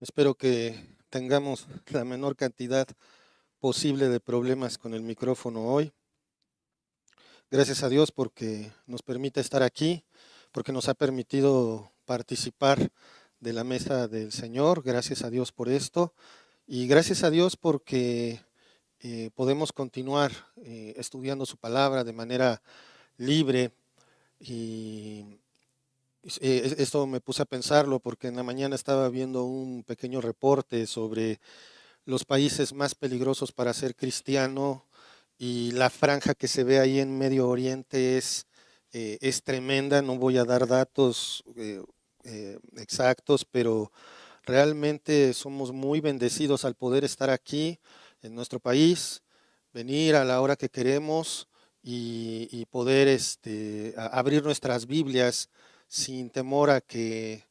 Espero que tengamos la menor cantidad posible de problemas con el micrófono hoy. Gracias a Dios porque nos permite estar aquí, porque nos ha permitido participar de la mesa del Señor. Gracias a Dios por esto y gracias a Dios porque podemos continuar estudiando su palabra de manera libre y esto me puse a pensarlo porque en la mañana estaba viendo un pequeño reporte sobre los países más peligrosos para ser cristiano y la franja que se ve ahí en Medio Oriente es tremenda. No voy a dar datos exactos, pero realmente somos muy bendecidos al poder estar aquí en nuestro país, venir a la hora que queremos y poder abrir nuestras Biblias sin temor a que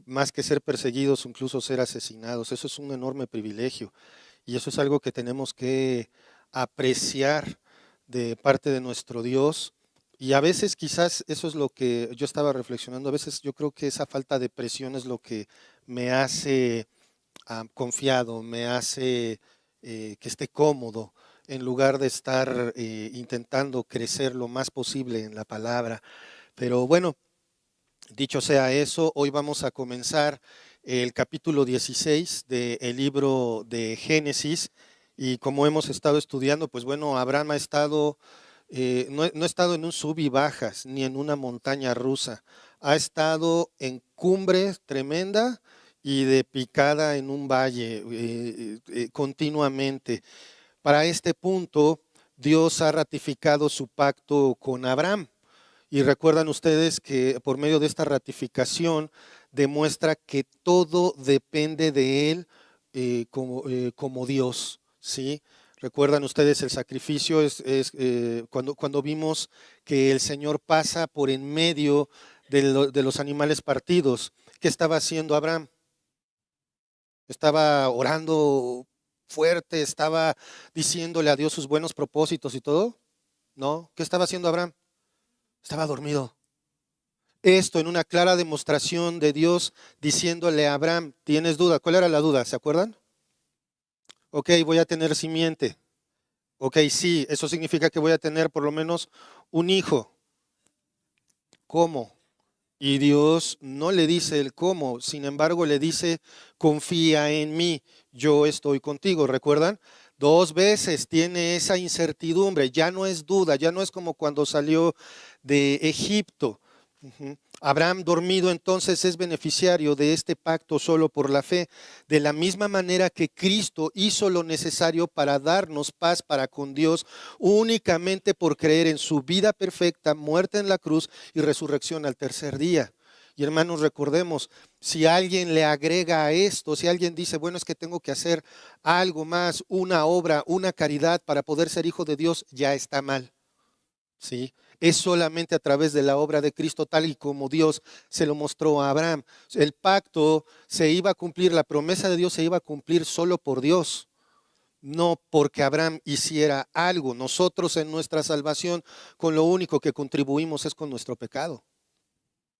más que ser perseguidos, incluso ser asesinados. Eso es un enorme privilegio y eso es algo que tenemos que apreciar de parte de nuestro Dios. Y a veces quizás eso es lo que yo estaba reflexionando, a veces yo creo que esa falta de presión es lo que me hace confiado, me hace que esté cómodo en lugar de estar intentando crecer lo más posible en la palabra. Pero bueno, dicho sea eso, hoy vamos a comenzar el capítulo 16 del libro de Génesis y como hemos estado estudiando, pues bueno, Abraham ha estado, no ha estado en un sub y bajas ni en una montaña rusa, ha estado en cumbre tremenda y de picada en un valle continuamente. Para este punto, Dios ha ratificado su pacto con Abraham. Y recuerdan ustedes que por medio de esta ratificación demuestra que todo depende de Él como Dios, ¿sí? Recuerdan ustedes el sacrificio cuando vimos que el Señor pasa por en medio de los animales partidos. ¿Qué estaba haciendo Abraham? Estaba orando fuerte, estaba diciéndole a Dios sus buenos propósitos y todo. ¿No? ¿Qué estaba haciendo Abraham? Estaba dormido. Esto en una clara demostración de Dios diciéndole a Abraham, ¿tienes duda? ¿Cuál era la duda? ¿Se acuerdan? Ok, voy a tener simiente. Ok, sí, eso significa que voy a tener por lo menos un hijo. ¿Cómo? Y Dios no le dice el cómo, sin embargo le dice, confía en mí, yo estoy contigo. ¿Recuerdan? Dos veces tiene esa incertidumbre, ya no es duda, ya no es como cuando salió de Egipto. Abraham dormido entonces es beneficiario de este pacto solo por la fe, de la misma manera que Cristo hizo lo necesario para darnos paz para con Dios únicamente por creer en su vida perfecta, muerte en la cruz y resurrección al tercer día. Y hermanos, recordemos, si alguien le agrega a esto, si alguien dice, bueno, es que tengo que hacer algo más, una obra, una caridad para poder ser hijo de Dios, ya está mal. ¿Sí? Es solamente a través de la obra de Cristo, tal y como Dios se lo mostró a Abraham. El pacto se iba a cumplir, la promesa de Dios se iba a cumplir solo por Dios, no porque Abraham hiciera algo. Nosotros en nuestra salvación, con lo único que contribuimos es con nuestro pecado.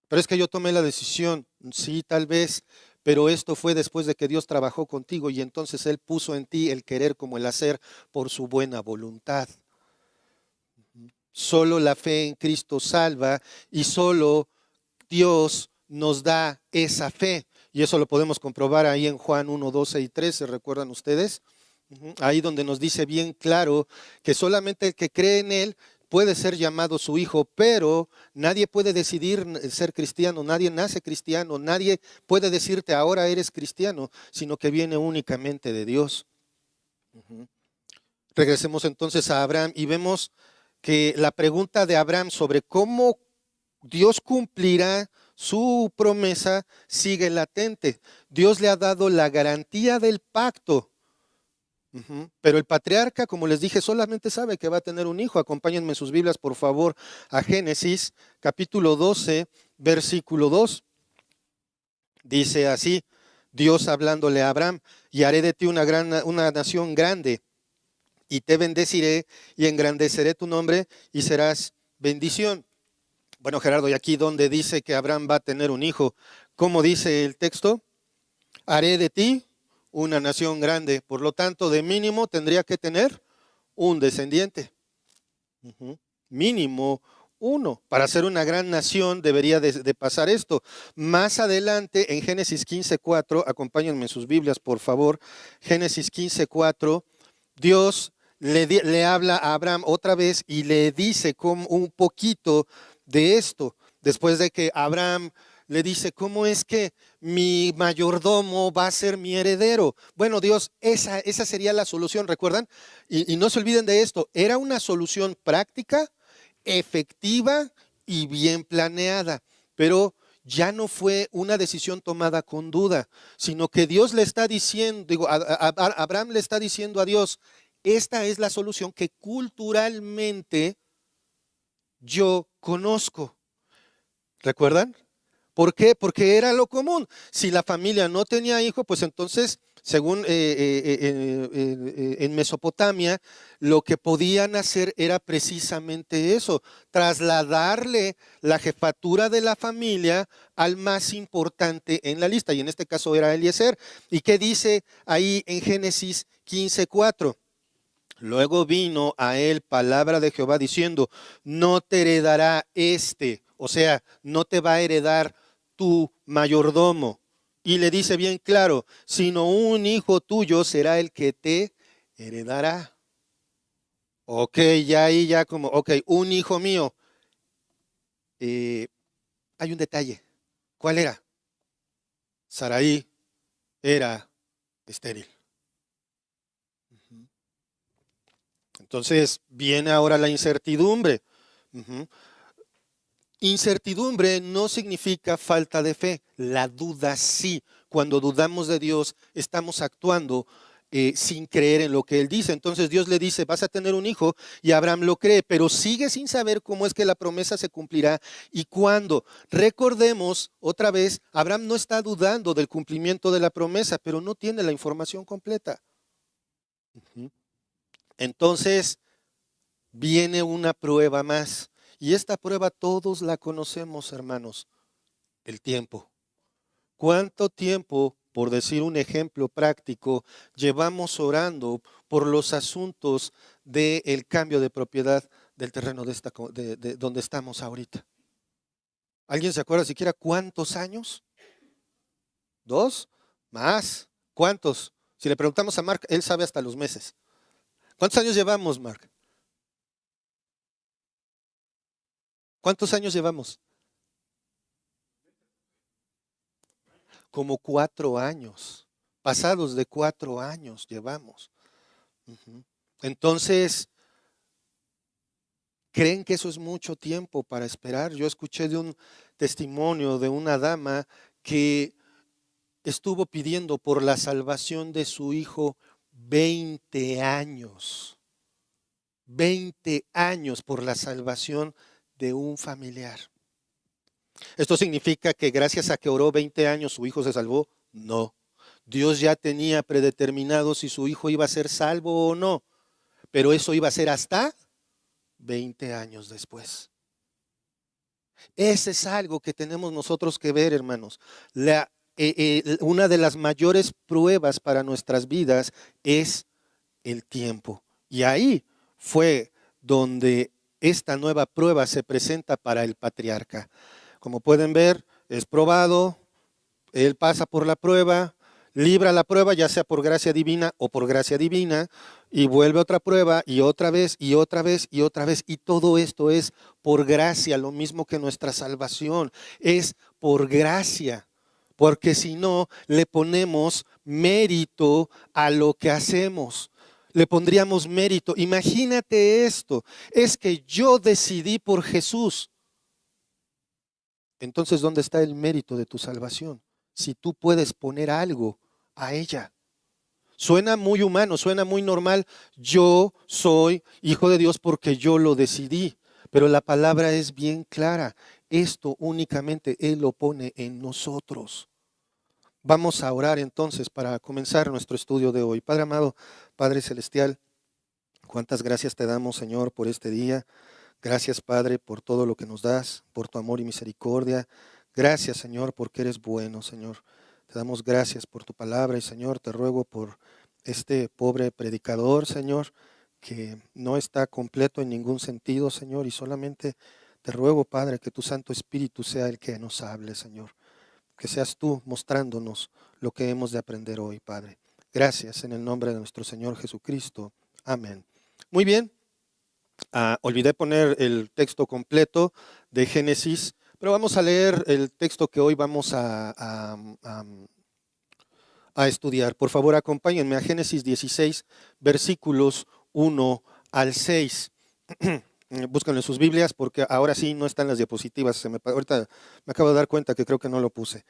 Pero es que yo tomé la decisión, sí, tal vez, pero esto fue después de que Dios trabajó contigo y entonces Él puso en ti el querer como el hacer por su buena voluntad. Solo la fe en Cristo salva y solo Dios nos da esa fe. Y eso lo podemos comprobar ahí en Juan 1, 12 y 13, ¿recuerdan ustedes? Ahí donde nos dice bien claro que solamente el que cree en Él puede ser llamado su hijo, pero nadie puede decidir ser cristiano, nadie nace cristiano, nadie puede decirte ahora eres cristiano, sino que viene únicamente de Dios. Regresemos entonces a Abraham y vemos que la pregunta de Abraham sobre cómo Dios cumplirá su promesa sigue latente. Dios le ha dado la garantía del pacto. Pero el patriarca, como les dije, solamente sabe que va a tener un hijo. Acompáñenme en sus Biblias, por favor, a Génesis, capítulo 12, versículo 2. Dice así, Dios hablándole a Abraham, y haré de ti una nación grande, y te bendeciré, y engrandeceré tu nombre, y serás bendición. Bueno, Gerardo, y aquí donde dice que Abraham va a tener un hijo, ¿cómo dice el texto? haré de ti una nación grande. Por lo tanto, de mínimo tendría que tener un descendiente. Mínimo uno. Para ser una gran nación debería de pasar esto. Más adelante, en Génesis 15:4, acompáñenme en sus Biblias, por favor. Génesis 15:4, Dios le habla a Abraham otra vez y le dice como un poquito de esto. Después de que Abraham le dice, ¿cómo es que mi mayordomo va a ser mi heredero? Bueno, Dios, esa sería la solución, ¿recuerdan? Y no se olviden de esto, era una solución práctica, efectiva y bien planeada, pero ya no fue una decisión tomada con duda, sino que Dios le está diciendo, Abraham le está diciendo a Dios, esta es la solución que culturalmente yo conozco. ¿Recuerdan? ¿Por qué? Porque era lo común. Si la familia no tenía hijo, pues entonces, según en Mesopotamia, lo que podían hacer era precisamente eso, trasladarle la jefatura de la familia al más importante en la lista, y en este caso era Eliezer. ¿Y qué dice ahí en Génesis 15:4? Luego vino a él palabra de Jehová diciendo, no te heredará o sea, no te va a heredar tu mayordomo. Y le dice bien claro, sino un hijo tuyo será el que te heredará. Ok, ya ahí ya como, ok, un hijo mío. Hay un detalle. ¿Cuál era? Saraí era estéril. Entonces viene ahora la incertidumbre. Incertidumbre no significa falta de fe, la duda sí. Cuando dudamos de Dios, estamos actuando sin creer en lo que Él dice. Entonces Dios le dice, vas a tener un hijo, y Abraham lo cree, pero sigue sin saber cómo es que la promesa se cumplirá y cuándo. Recordemos otra vez, Abraham no está dudando del cumplimiento de la promesa, pero no tiene la información completa. Entonces viene una prueba más. Y esta prueba todos la conocemos, hermanos, el tiempo. ¿Cuánto tiempo, por decir un ejemplo práctico, llevamos orando por los asuntos del cambio de propiedad del terreno de donde estamos ahorita? ¿Alguien se acuerda siquiera cuántos años? ¿2? ¿Más? ¿Cuántos? Si le preguntamos a Mark, él sabe hasta los meses. ¿Cuántos años llevamos, Mark? ¿Cuántos años llevamos? Como 4 años. Pasados de 4 años llevamos. Entonces, ¿creen que eso es mucho tiempo para esperar? Yo escuché de un testimonio de una dama que estuvo pidiendo por la salvación de su hijo 20 años. 20 años por la salvación de un familiar. ¿Esto significa que gracias a que oró 20 años su hijo se salvó? No. Dios ya tenía predeterminado si su hijo iba a ser salvo o no, pero eso iba a ser hasta 20 años después. Ese es algo que tenemos nosotros que ver, hermanos. Una de las mayores pruebas para nuestras vidas es el tiempo. Y ahí fue donde esta nueva prueba se presenta para el patriarca. Como pueden ver, es probado, él pasa por la prueba, libra la prueba, ya sea por gracia divina o por gracia divina, y vuelve otra prueba y otra vez y otra vez y otra vez. Y todo esto es por gracia, lo mismo que nuestra salvación, es por gracia. Porque si no, le ponemos mérito a lo que hacemos. Le pondríamos mérito. Imagínate esto, es que yo decidí por Jesús. Entonces, ¿dónde está el mérito de tu salvación? Si tú puedes poner algo a ella. Suena muy humano, suena muy normal. Yo soy hijo de Dios porque yo lo decidí. Pero la palabra es bien clara. Esto únicamente Él lo pone en nosotros. Vamos a orar entonces para comenzar nuestro estudio de hoy. Padre amado, Padre celestial, cuántas gracias te damos, Señor, por este día. Gracias, Padre, por todo lo que nos das, por tu amor y misericordia. Gracias, Señor, porque eres bueno, Señor. Te damos gracias por tu palabra y Señor, te ruego por este pobre predicador, Señor, que no está completo en ningún sentido, Señor, y solamente te ruego, Padre, que tu Santo Espíritu sea el que nos hable, Señor. Que seas tú mostrándonos lo que hemos de aprender hoy, Padre. Gracias en el nombre de nuestro Señor Jesucristo. Amén. Muy bien. Olvidé poner el texto completo de Génesis, pero vamos a leer el texto que hoy vamos a estudiar. Por favor, acompáñenme a Génesis 16, versículos 1 al 6. Búsquenlo en sus Biblias porque ahora sí no están las diapositivas. Ahorita me acabo de dar cuenta que creo que no lo puse.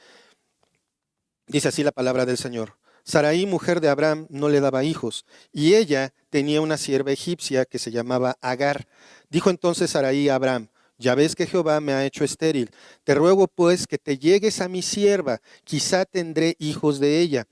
Dice así la palabra del Señor. Sarai, mujer de Abraham, no le daba hijos, y ella tenía una sierva egipcia que se llamaba Agar. Dijo entonces Sarai a Abraham: ya ves que Jehová me ha hecho estéril. Te ruego pues que te llegues a mi sierva, quizá tendré hijos de ella.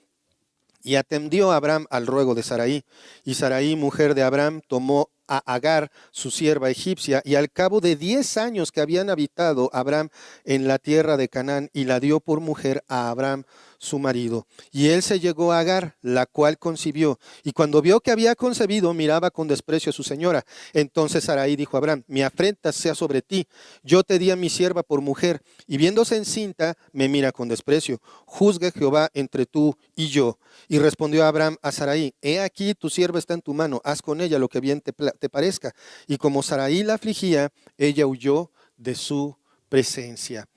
Y atendió Abraham al ruego de Sarai. Y Sarai, mujer de Abraham, tomó a Agar, su sierva egipcia, y al cabo de 10 años que habían habitado Abraham en la tierra de Canaán, y la dio por mujer a Abraham, su marido. Y él se llegó a Agar, la cual concibió. Y cuando vio que había concebido, miraba con desprecio a su señora. Entonces Sarai dijo a Abraham: mi afrenta sea sobre ti. Yo te di a mi sierva por mujer, y viéndose encinta, me mira con desprecio. Juzgue Jehová entre tú y yo. Y respondió Abraham a Sarai: he aquí, tu sierva está en tu mano, haz con ella lo que bien te parezca. Y como Sarai la afligía, ella huyó de su presencia.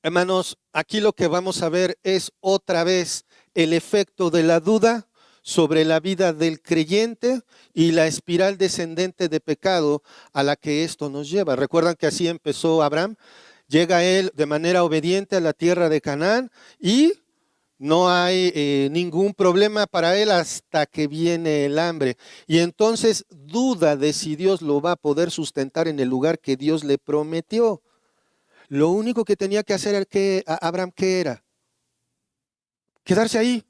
Hermanos, aquí lo que vamos a ver es otra vez el efecto de la duda sobre la vida del creyente y la espiral descendente de pecado a la que esto nos lleva. Recuerdan que así empezó Abraham. Llega él de manera obediente a la tierra de Canaán y no hay ningún problema para él hasta que viene el hambre. Y entonces duda de si Dios lo va a poder sustentar en el lugar que Dios le prometió. Lo único que tenía que hacer Abraham, ¿qué era? Quedarse ahí.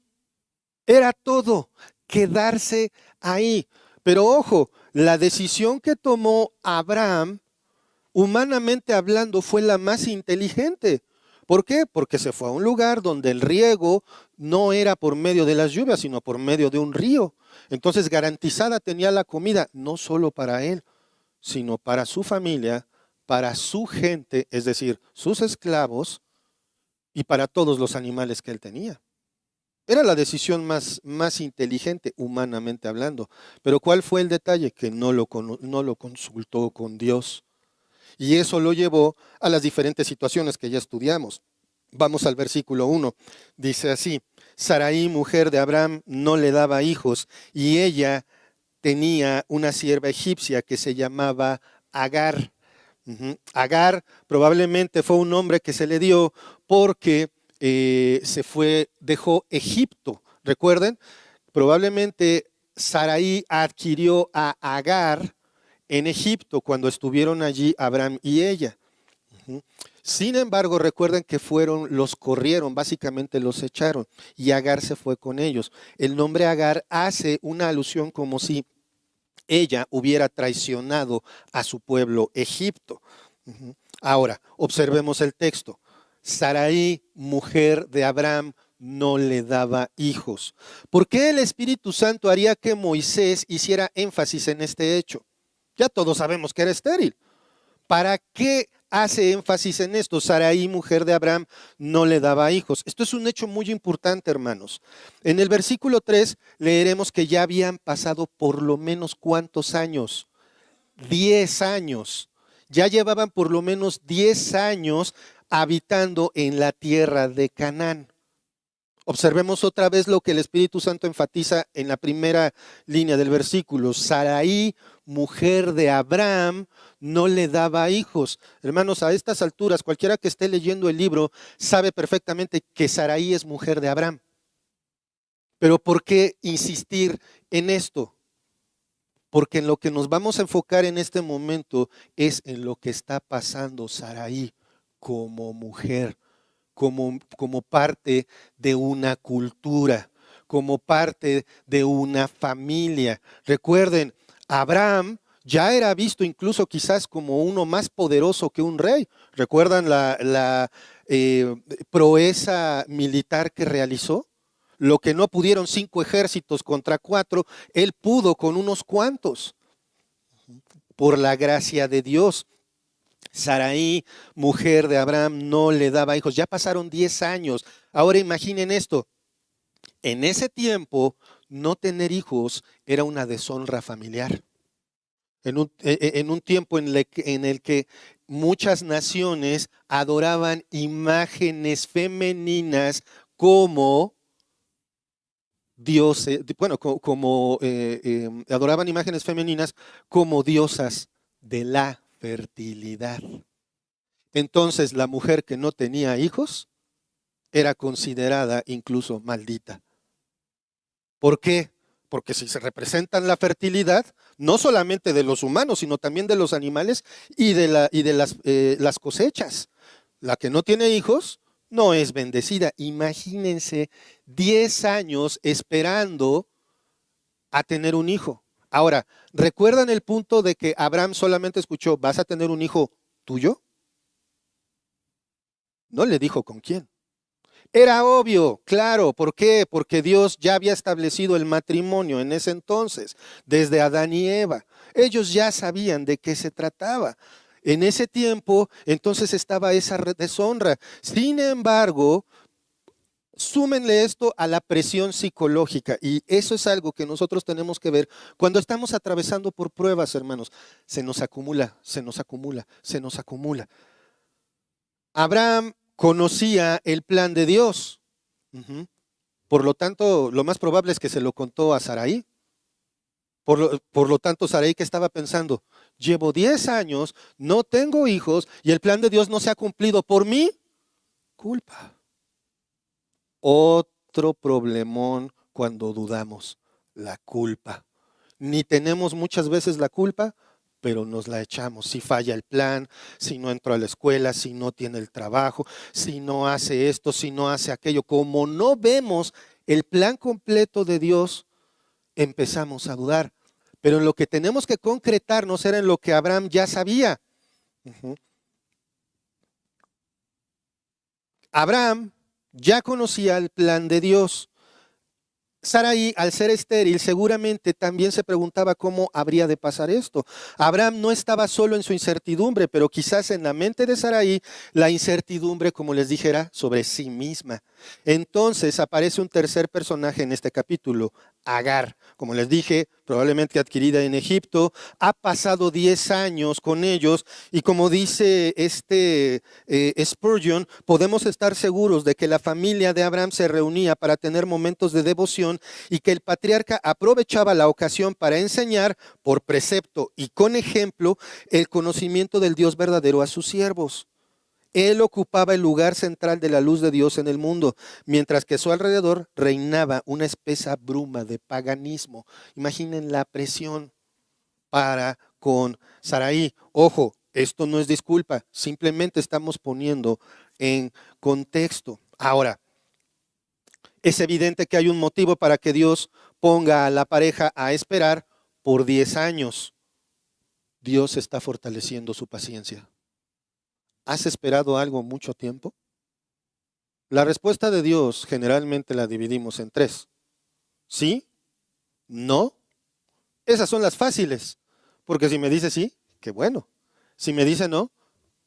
Era todo, quedarse ahí. Pero ojo, la decisión que tomó Abraham, humanamente hablando, fue la más inteligente. ¿Por qué? Porque se fue a un lugar donde el riego no era por medio de las lluvias, sino por medio de un río. Entonces garantizada tenía la comida, no solo para él, sino para su familia, para su gente, es decir, sus esclavos y para todos los animales que él tenía. Era la decisión más inteligente, humanamente hablando. Pero ¿cuál fue el detalle? Que no lo consultó con Dios. Y eso lo llevó a las diferentes situaciones que ya estudiamos. Vamos al versículo 1. Dice así: Sarai, mujer de Abraham, no le daba hijos, y ella tenía una sierva egipcia que se llamaba Agar. Agar probablemente fue un nombre que se le dio porque dejó Egipto. Recuerden, probablemente Sarai adquirió a Agar en Egipto cuando estuvieron allí Abraham y ella. Sin embargo, recuerden que los corrieron, básicamente los echaron, y Agar se fue con ellos. El nombre Agar hace una alusión como si ella hubiera traicionado a su pueblo Egipto. Ahora, observemos el texto. Sarai, mujer de Abraham, no le daba hijos. ¿Por qué el Espíritu Santo haría que Moisés hiciera énfasis en este hecho? Ya todos sabemos que era estéril. ¿Para qué hace énfasis en esto? Sarai, mujer de Abraham, no le daba hijos. Esto es un hecho muy importante, hermanos. En el versículo 3 leeremos que ya habían pasado por lo menos ¿cuántos años? 10 años. Ya llevaban por lo menos 10 años habitando en la tierra de Canaán. Observemos otra vez lo que el Espíritu Santo enfatiza en la primera línea del versículo. Sarai, mujer de Abraham, no le daba hijos. Hermanos, a estas alturas, cualquiera que esté leyendo el libro sabe perfectamente que Sarai es mujer de Abraham. Pero ¿por qué insistir en esto? Porque en lo que nos vamos a enfocar en este momento es en lo que está pasando Sarai como mujer. Como parte de una cultura, como parte de una familia. Recuerden, Abraham Ya era visto incluso quizás como uno más poderoso que un rey. ¿Recuerdan la proeza militar que realizó? Lo que no pudieron 5 ejércitos contra 4, él pudo con unos cuantos, por la gracia de Dios. Sarai, mujer de Abraham, no le daba hijos. Ya pasaron 10 años. Ahora imaginen esto. En ese tiempo, no tener hijos era una deshonra familiar. En un tiempo en el que muchas naciones adoraban imágenes femeninas como dioses, bueno, adoraban imágenes femeninas como diosas de la fertilidad. Entonces, la mujer que no tenía hijos era considerada incluso maldita. ¿Por qué? Porque si se representan la fertilidad, no solamente de los humanos, sino también de los animales y de las cosechas. La que no tiene hijos no es bendecida. Imagínense 10 años esperando a tener un hijo. Ahora, ¿recuerdan el punto de que Abraham solamente escuchó, vas a tener un hijo tuyo? No le dijo con quién. Era obvio, claro, ¿por qué? Porque Dios ya había establecido el matrimonio en ese entonces, desde Adán y Eva. Ellos ya sabían de qué se trataba. En ese tiempo, entonces estaba esa deshonra. Sin embargo, súmenle esto a la presión psicológica, y eso es algo que nosotros tenemos que ver cuando estamos atravesando por pruebas, hermanos. Se nos acumula, se nos acumula, se nos acumula. Abraham conocía el plan de Dios. Ujú. Por lo tanto, lo más probable es que se lo contó a Sarai. Por lo tanto, Sarai, que estaba pensando, llevo 10 años, no tengo hijos y el plan de Dios no se ha cumplido por mi culpa. Otro problemón cuando dudamos, la culpa. Ni tenemos muchas veces la culpa, pero nos la echamos. Si falla el plan, si no entró a la escuela, si no tiene el trabajo, si no hace esto, si no hace aquello. Como no vemos el plan completo de Dios, empezamos a dudar. Pero en lo que tenemos que concretarnos era en lo que Abraham ya sabía. Ujú. Abraham ya conocía el plan de Dios. Sarai, al ser estéril, seguramente también se preguntaba cómo habría de pasar esto. Abraham no estaba solo en su incertidumbre, pero quizás en la mente de Sarai la incertidumbre, como les dijera, sobre sí misma. Entonces aparece un tercer personaje en este capítulo, Agar. Como les dije, probablemente adquirida en Egipto, ha pasado 10 años con ellos y como dice Spurgeon, podemos estar seguros de que la familia de Abraham se reunía para tener momentos de devoción y que el patriarca aprovechaba la ocasión para enseñar por precepto y con ejemplo el conocimiento del Dios verdadero a sus siervos. Él ocupaba el lugar central de la luz de Dios en el mundo, mientras que a su alrededor reinaba una espesa bruma de paganismo. Imaginen la presión para con Sarai. Ojo, esto no es disculpa, simplemente estamos poniendo en contexto. Ahora, es evidente que hay un motivo para que Dios ponga a la pareja a esperar por 10 años. Dios está fortaleciendo su paciencia. ¿Has esperado algo mucho tiempo? La respuesta de Dios generalmente la dividimos en 3. ¿Sí? ¿No? Esas son las fáciles. Porque si me dice sí, qué bueno. Si me dice no,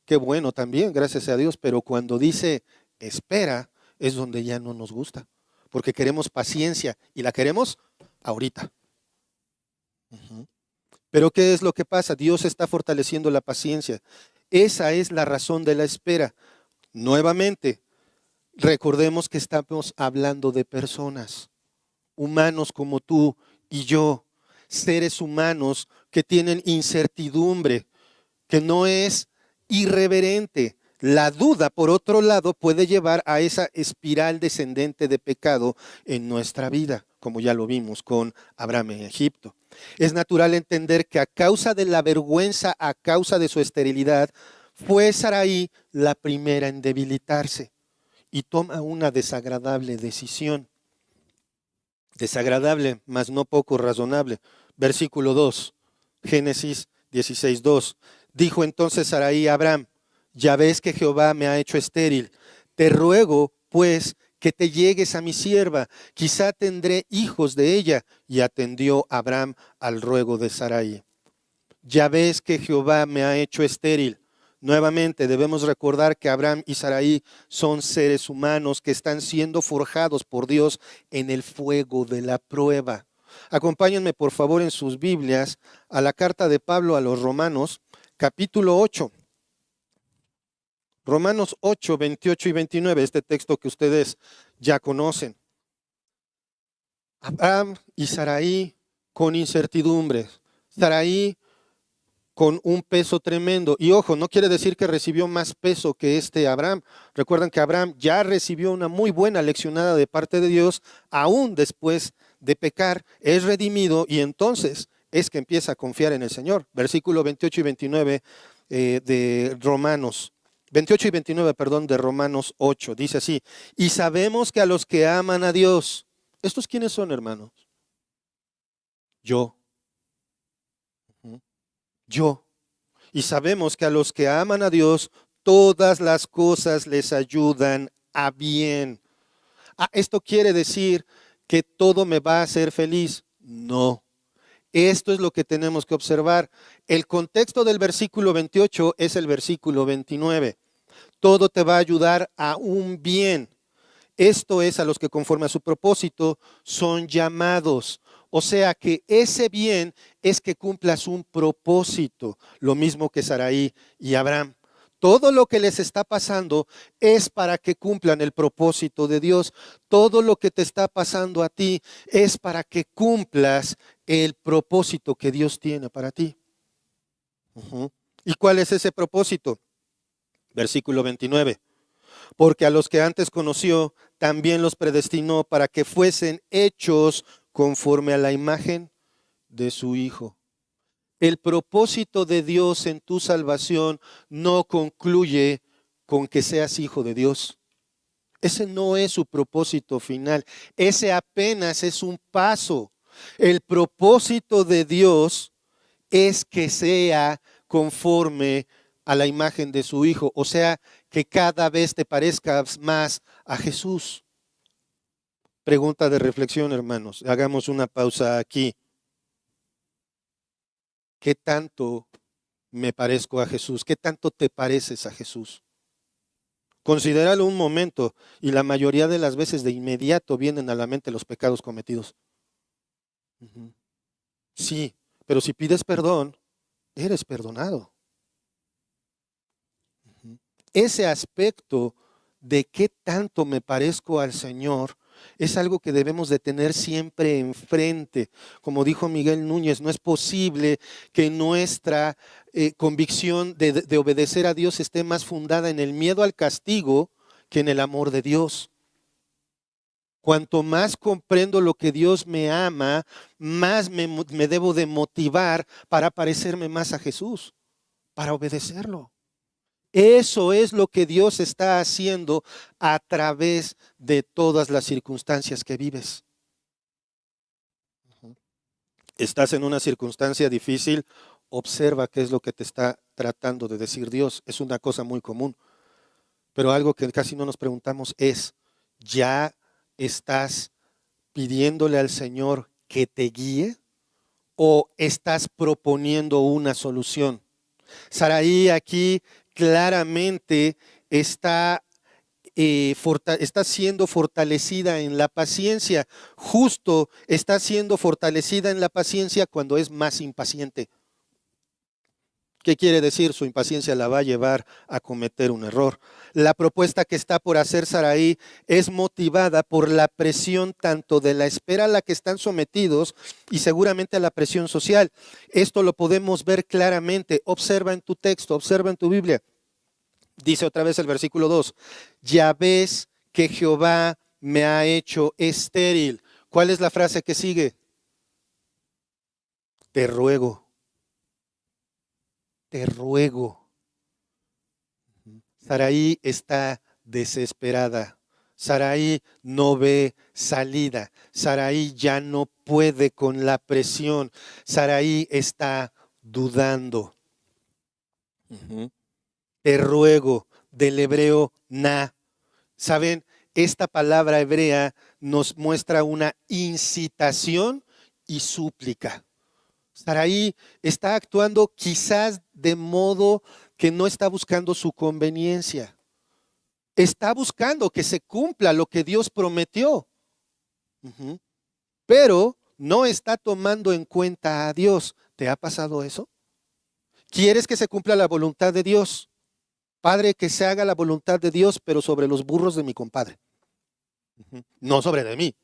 qué bueno también, gracias a Dios. Pero cuando dice espera, es donde ya no nos gusta. Porque queremos paciencia y la queremos ahorita. Ujú. Pero ¿qué es lo que pasa? Dios está fortaleciendo la paciencia. Esa es la razón de la espera. Nuevamente, recordemos que estamos hablando de personas, humanos como tú y yo, seres humanos que tienen incertidumbre, que no es irreverente. La duda, por otro lado, puede llevar a esa espiral descendente de pecado en nuestra vida, como ya lo vimos con Abraham en Egipto. Es natural entender que a causa de la vergüenza, a causa de su esterilidad, fue Sarai la primera en debilitarse y toma una desagradable decisión. Desagradable, mas no poco razonable. Versículo 2, Génesis 16:2. Dijo entonces Sarai a Abraham: ya ves que Jehová me ha hecho estéril. Te ruego, pues, que te llegues a mi sierva, quizá tendré hijos de ella. Y atendió Abraham al ruego de Sarai. Ya ves que Jehová me ha hecho estéril. Nuevamente debemos recordar que Abraham y Sarai son seres humanos que están siendo forjados por Dios en el fuego de la prueba. Acompáñenme por favor en sus Biblias a la carta de Pablo a los Romanos, capítulo 8. Romanos 8, 28 y 29, este texto que ustedes ya conocen. Abraham y Sarai con incertidumbres. Sarai con un peso tremendo. Y ojo, no quiere decir que recibió más peso que Abraham. Recuerden que Abraham ya recibió una muy buena leccionada de parte de Dios, aún después de pecar, es redimido y entonces es que empieza a confiar en el Señor. Versículo 28 y 29 de Romanos. 28 y 29, perdón, de Romanos 8. Dice así: y sabemos que a los que aman a Dios, ¿estos quiénes son, hermanos? Yo. Yo. Y sabemos que a los que aman a Dios, todas las cosas les ayudan a bien. ¿Esto quiere decir que todo me va a hacer feliz? No. Esto es lo que tenemos que observar. El contexto del versículo 28 es el versículo 29. Todo te va a ayudar a un bien. Esto es a los que conforme a su propósito son llamados. O sea que ese bien es que cumplas un propósito, lo mismo que Sarai y Abraham. Todo lo que les está pasando es para que cumplan el propósito de Dios. Todo lo que te está pasando a ti es para que cumplas el propósito que Dios tiene para ti. ¿Y cuál es ese propósito? Versículo 29. Porque a los que antes conoció, también los predestinó para que fuesen hechos conforme a la imagen de su Hijo. El propósito de Dios en tu salvación no concluye con que seas hijo de Dios. Ese no es su propósito final. Ese apenas es un paso. El propósito de Dios es que sea conforme a la imagen de su Hijo. O sea, que cada vez te parezcas más a Jesús. Pregunta de reflexión, hermanos. Hagamos una pausa aquí. ¿Qué tanto me parezco a Jesús? ¿Qué tanto te pareces a Jesús? Considéralo un momento y la mayoría de las veces de inmediato vienen a la mente los pecados cometidos. Sí, pero si pides perdón, eres perdonado. Ese aspecto de qué tanto me parezco al Señor es algo que debemos de tener siempre enfrente. Como dijo Miguel Núñez, no es posible que nuestra convicción de obedecer a Dios esté más fundada en el miedo al castigo que en el amor de Dios. Cuanto más comprendo lo que Dios me ama, más me debo de motivar para parecerme más a Jesús, para obedecerlo. Eso es lo que Dios está haciendo a través de todas las circunstancias que vives. Estás en una circunstancia difícil, observa qué es lo que te está tratando de decir Dios. Es una cosa muy común. Pero algo que casi no nos preguntamos es, ¿ya estás pidiéndole al Señor que te guíe o estás proponiendo una solución? Sarai aquí claramente está siendo fortalecida en la paciencia. Justo está siendo fortalecida en la paciencia cuando es más impaciente. ¿Qué quiere decir? Su impaciencia la va a llevar a cometer un error. La propuesta que está por hacer Sarai es motivada por la presión tanto de la espera a la que están sometidos y seguramente a la presión social. Esto lo podemos ver claramente. Observa en tu texto, observa en tu Biblia. Dice otra vez el versículo 2, ya ves que Jehová me ha hecho estéril. ¿Cuál es la frase que sigue? Te ruego. Te ruego. Sarai está desesperada. Sarai no ve salida. Sarai ya no puede con la presión. Sarai está dudando. Te ruego, del hebreo na. ¿Saben? Esta palabra hebrea nos muestra una incitación y súplica. Sarai está actuando quizás de modo que no está buscando su conveniencia. Está buscando que se cumpla lo que Dios prometió. Pero no está tomando en cuenta a Dios. ¿Te ha pasado eso? ¿Quieres que se cumpla la voluntad de Dios? Padre, que se haga la voluntad de Dios, pero sobre los burros de mi compadre. No sobre de mí.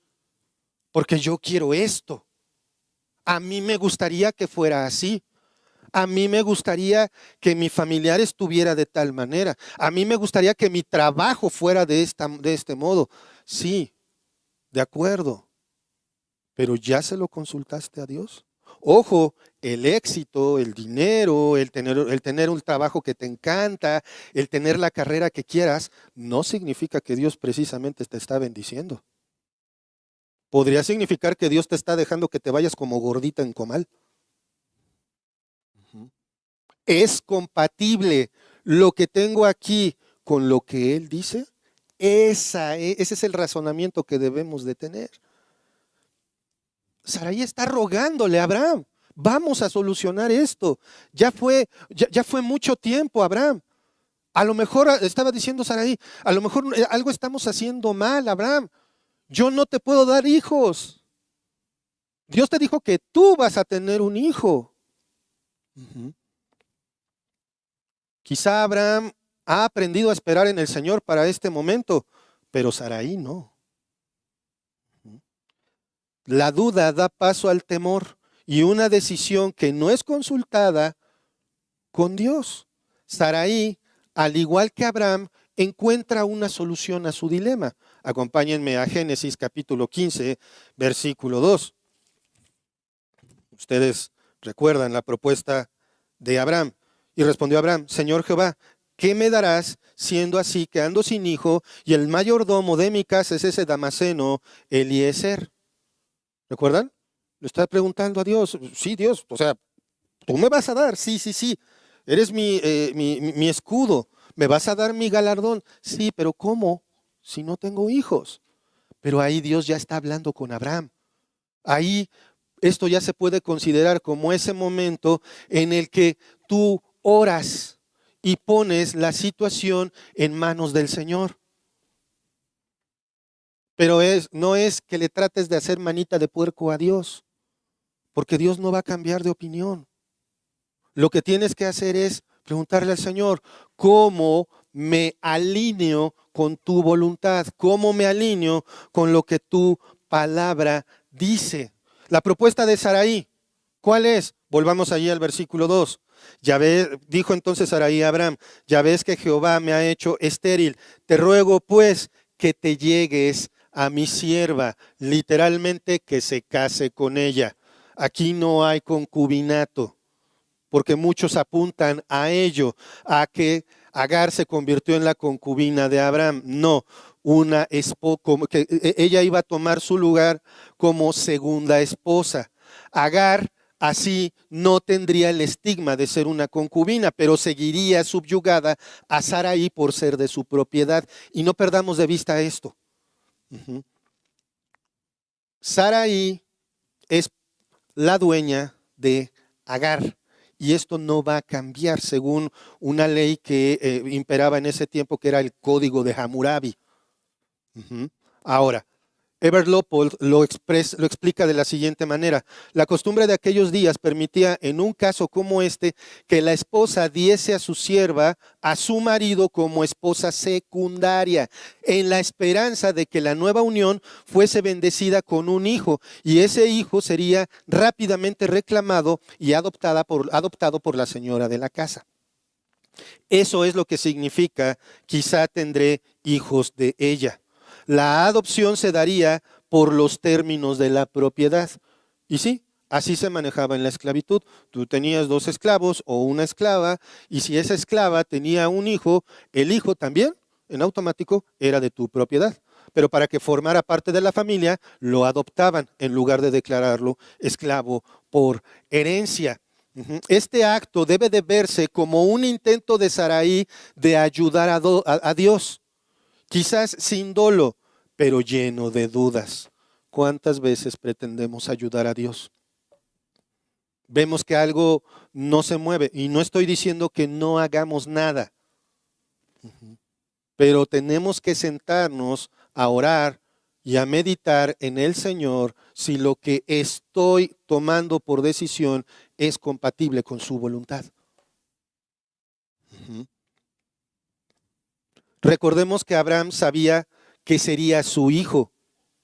Porque yo quiero esto. A mí me gustaría que fuera así. A mí me gustaría que mi familiar estuviera de tal manera. A mí me gustaría que mi trabajo fuera de este modo. Sí, de acuerdo. Pero ¿ya se lo consultaste a Dios? Ojo, el éxito, el dinero, el tener un trabajo que te encanta, el tener la carrera que quieras, no significa que Dios precisamente te está bendiciendo. Podría significar que Dios te está dejando que te vayas como gordita en comal. ¿Es compatible lo que tengo aquí con lo que Él dice? Ese es el razonamiento que debemos de tener. Sarai está rogándole a Abraham, vamos a solucionar esto. Ya fue mucho tiempo, Abraham. A lo mejor estaba diciendo Sarai, a lo mejor algo estamos haciendo mal, Abraham. Yo no te puedo dar hijos. Dios te dijo que tú vas a tener un hijo. Quizá Abraham ha aprendido a esperar en el Señor para este momento, pero Sarai no. La duda da paso al temor y una decisión que no es consultada con Dios. Sarai, al igual que Abraham, encuentra una solución a su dilema. Acompáñenme a Génesis capítulo 15, versículo 2. Ustedes recuerdan la propuesta de Abraham. Y respondió Abraham, Señor Jehová, ¿qué me darás siendo así que ando sin hijo y el mayordomo de mi casa es ese Damaseno Eliezer? ¿Recuerdan? Le está preguntando a Dios. Sí, Dios, o sea, tú me vas a dar, sí. Eres mi escudo, me vas a dar mi galardón. Sí, pero ¿cómo? Si no tengo hijos. Pero ahí Dios ya está hablando con Abraham. Ahí esto ya se puede considerar como ese momento en el que tú oras y pones la situación en manos del Señor. Pero no es que le trates de hacer manita de puerco a Dios, porque Dios no va a cambiar de opinión. Lo que tienes que hacer es preguntarle al Señor, ¿cómo me alineo con tu voluntad? ¿Cómo me alineo con lo que tu palabra dice? La propuesta de Sarai, ¿cuál es? Volvamos allí al versículo 2. Ya ves, dijo entonces Sarai a Abraham, ya ves que Jehová me ha hecho estéril. Te ruego pues que te llegues a mi sierva, literalmente que se case con ella. Aquí no hay concubinato, porque muchos apuntan a ello, a que Agar se convirtió en la concubina de Abraham. No, como que ella iba a tomar su lugar como segunda esposa. Agar así no tendría el estigma de ser una concubina, pero seguiría subyugada a Sarai por ser de su propiedad. Y no perdamos de vista esto. Sarai es la dueña de Agar. Y esto no va a cambiar según una ley que imperaba en ese tiempo, que era el Código de Hammurabi. Ahora, Evert Loppold lo explica de la siguiente manera. La costumbre de aquellos días permitía, en un caso como este, que la esposa diese a su sierva a su marido como esposa secundaria, en la esperanza de que la nueva unión fuese bendecida con un hijo, y ese hijo sería rápidamente reclamado y adoptado por la señora de la casa. Eso es lo que significa, quizá tendré hijos de ella. La adopción se daría por los términos de la propiedad. Y sí, así se manejaba en la esclavitud. Tú tenías 2 esclavos o una esclava, y si esa esclava tenía un hijo, el hijo también, en automático, era de tu propiedad. Pero para que formara parte de la familia, lo adoptaban en lugar de declararlo esclavo por herencia. Este acto debe de verse como un intento de Sarai de ayudar a Dios, quizás sin dolo, pero lleno de dudas. ¿Cuántas veces pretendemos ayudar a Dios? Vemos que algo no se mueve y no estoy diciendo que no hagamos nada, pero tenemos que sentarnos a orar y a meditar en el Señor si lo que estoy tomando por decisión es compatible con su voluntad. Recordemos que Abraham sabía que sería su hijo.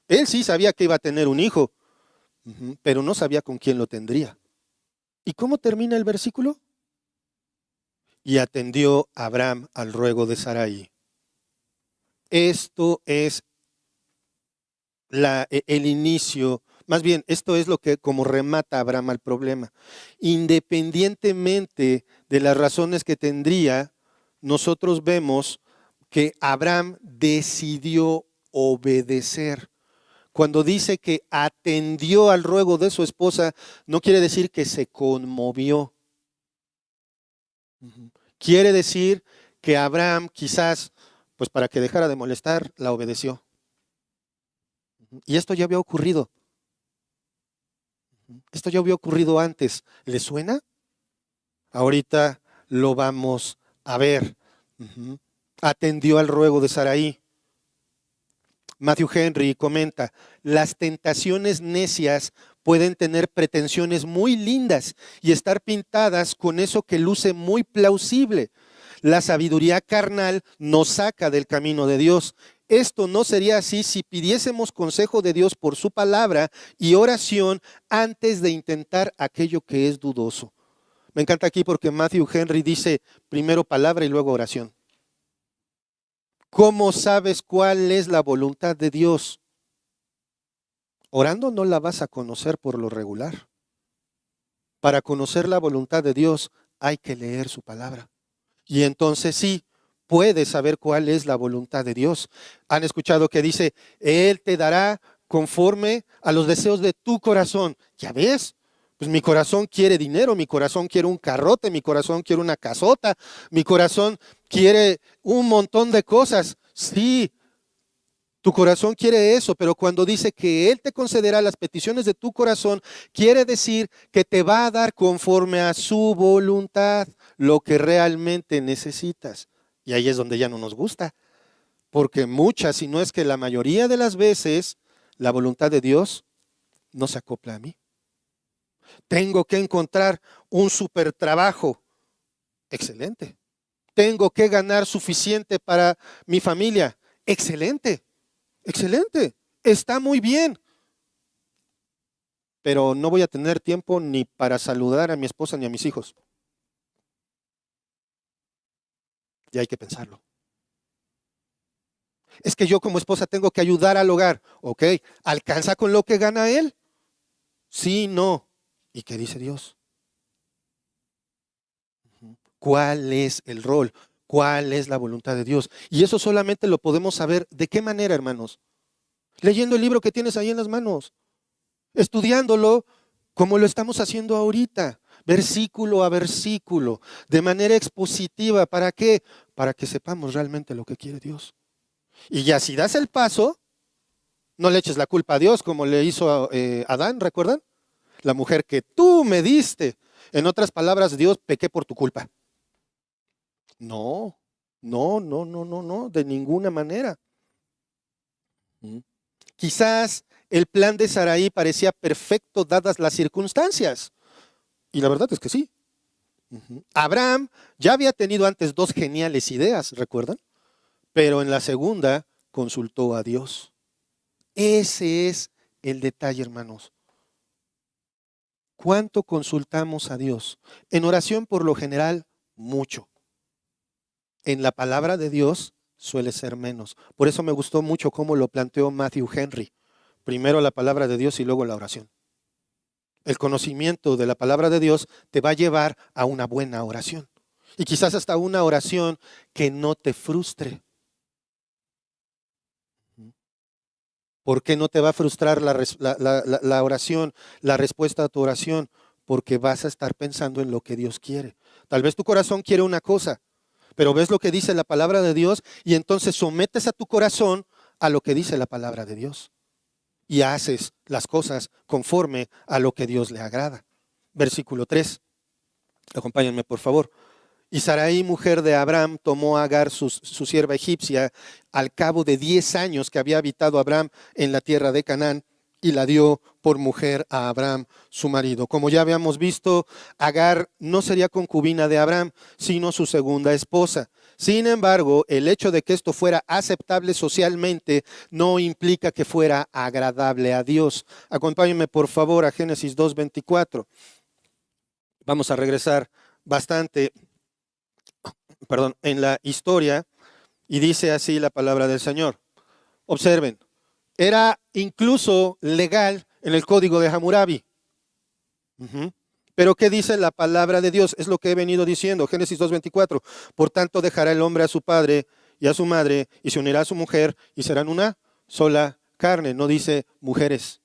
Él sí sabía que iba a tener un hijo, pero no sabía con quién lo tendría. ¿Y cómo termina el versículo? Y atendió Abraham al ruego de Sarai. Esto es el inicio, más bien, esto es lo que como remata Abraham al problema. Independientemente de las razones que tendría, nosotros vemos que Abraham decidió obedecer. Cuando dice que atendió al ruego de su esposa, no quiere decir que se conmovió. Quiere decir que Abraham quizás, pues para que dejara de molestar, la obedeció. Y esto ya había ocurrido. Esto ya había ocurrido antes. ¿Le suena? Ahorita lo vamos a ver. Atendió al ruego de Sarai. Matthew Henry comenta, las tentaciones necias pueden tener pretensiones muy lindas y estar pintadas con eso que luce muy plausible. La sabiduría carnal nos saca del camino de Dios. Esto no sería así si pidiésemos consejo de Dios por su palabra y oración antes de intentar aquello que es dudoso. Me encanta aquí porque Matthew Henry dice primero palabra y luego oración. ¿Cómo sabes cuál es la voluntad de Dios? Orando no la vas a conocer por lo regular. Para conocer la voluntad de Dios hay que leer su palabra. Y entonces sí, puedes saber cuál es la voluntad de Dios. Han escuchado que dice, Él te dará conforme a los deseos de tu corazón. ¿Ya ves? Pues mi corazón quiere dinero, mi corazón quiere un carrote, mi corazón quiere una casota, mi corazón quiere un montón de cosas. Sí, tu corazón quiere eso, pero cuando dice que Él te concederá las peticiones de tu corazón, quiere decir que te va a dar conforme a su voluntad lo que realmente necesitas. Y ahí es donde ya no nos gusta, porque muchas, si no es que la mayoría de las veces, la voluntad de Dios no se acopla a mí. Tengo que encontrar un super trabajo. Excelente. Tengo que ganar suficiente para mi familia. Excelente. Excelente, está muy bien, pero no voy a tener tiempo ni para saludar a mi esposa ni a mis hijos. Y hay que pensarlo. Es que yo como esposa tengo que ayudar al hogar. Ok, ¿alcanza con lo que gana él? Sí, no. ¿Y qué dice Dios? ¿Cuál es el rol? ¿Cuál es la voluntad de Dios? Y eso solamente lo podemos saber. ¿De qué manera, hermanos? Leyendo el libro que tienes ahí en las manos, estudiándolo como lo estamos haciendo ahorita, versículo a versículo, de manera expositiva. ¿Para qué? Para que sepamos realmente lo que quiere Dios. Y ya si das el paso, no le eches la culpa a Dios como le hizo a Adán, ¿recuerdan? La mujer que tú me diste. En otras palabras, Dios, pequé por tu culpa. No, no, no, no, no, no, de ninguna manera. Quizás el plan de Sarai parecía perfecto dadas las circunstancias. Y la verdad es que sí. Abraham ya había tenido antes dos geniales ideas, ¿recuerdan? Pero en la segunda consultó a Dios. Ese es el detalle, hermanos. ¿Cuánto consultamos a Dios? En oración, por lo general, mucho. En la palabra de Dios suele ser menos. Por eso me gustó mucho cómo lo planteó Matthew Henry. Primero la palabra de Dios y luego la oración. El conocimiento de la palabra de Dios te va a llevar a una buena oración. Y quizás hasta una oración que no te frustre. ¿Por qué no te va a frustrar la oración, la respuesta a tu oración? porque vas a estar pensando en lo que Dios quiere. Tal vez tu corazón quiere una cosa, pero ves lo que dice la palabra de Dios y entonces sometes a tu corazón a lo que dice la palabra de Dios y haces las cosas conforme a lo que Dios le agrada. Versículo 3. Acompáñenme, por favor. Y Sarai, mujer de Abraham, tomó a Agar, su sierva egipcia, al cabo de 10 años que había habitado Abraham en la tierra de Canaán, y la dio por mujer a Abraham, su marido. Como ya habíamos visto, Agar no sería concubina de Abraham, sino su segunda esposa. Sin embargo, el hecho de que esto fuera aceptable socialmente no implica que fuera agradable a Dios. Acompáñenme, por favor, a Génesis 2:24. Vamos a regresar bastante, en la historia, y dice así la palabra del Señor. Observen, era incluso legal en el código de Hammurabi. Pero ¿qué dice la palabra de Dios? Es lo que he venido diciendo, Génesis 2:24. Por tanto dejará el hombre a su padre y a su madre y se unirá a su mujer y serán una sola carne. No dice mujeres.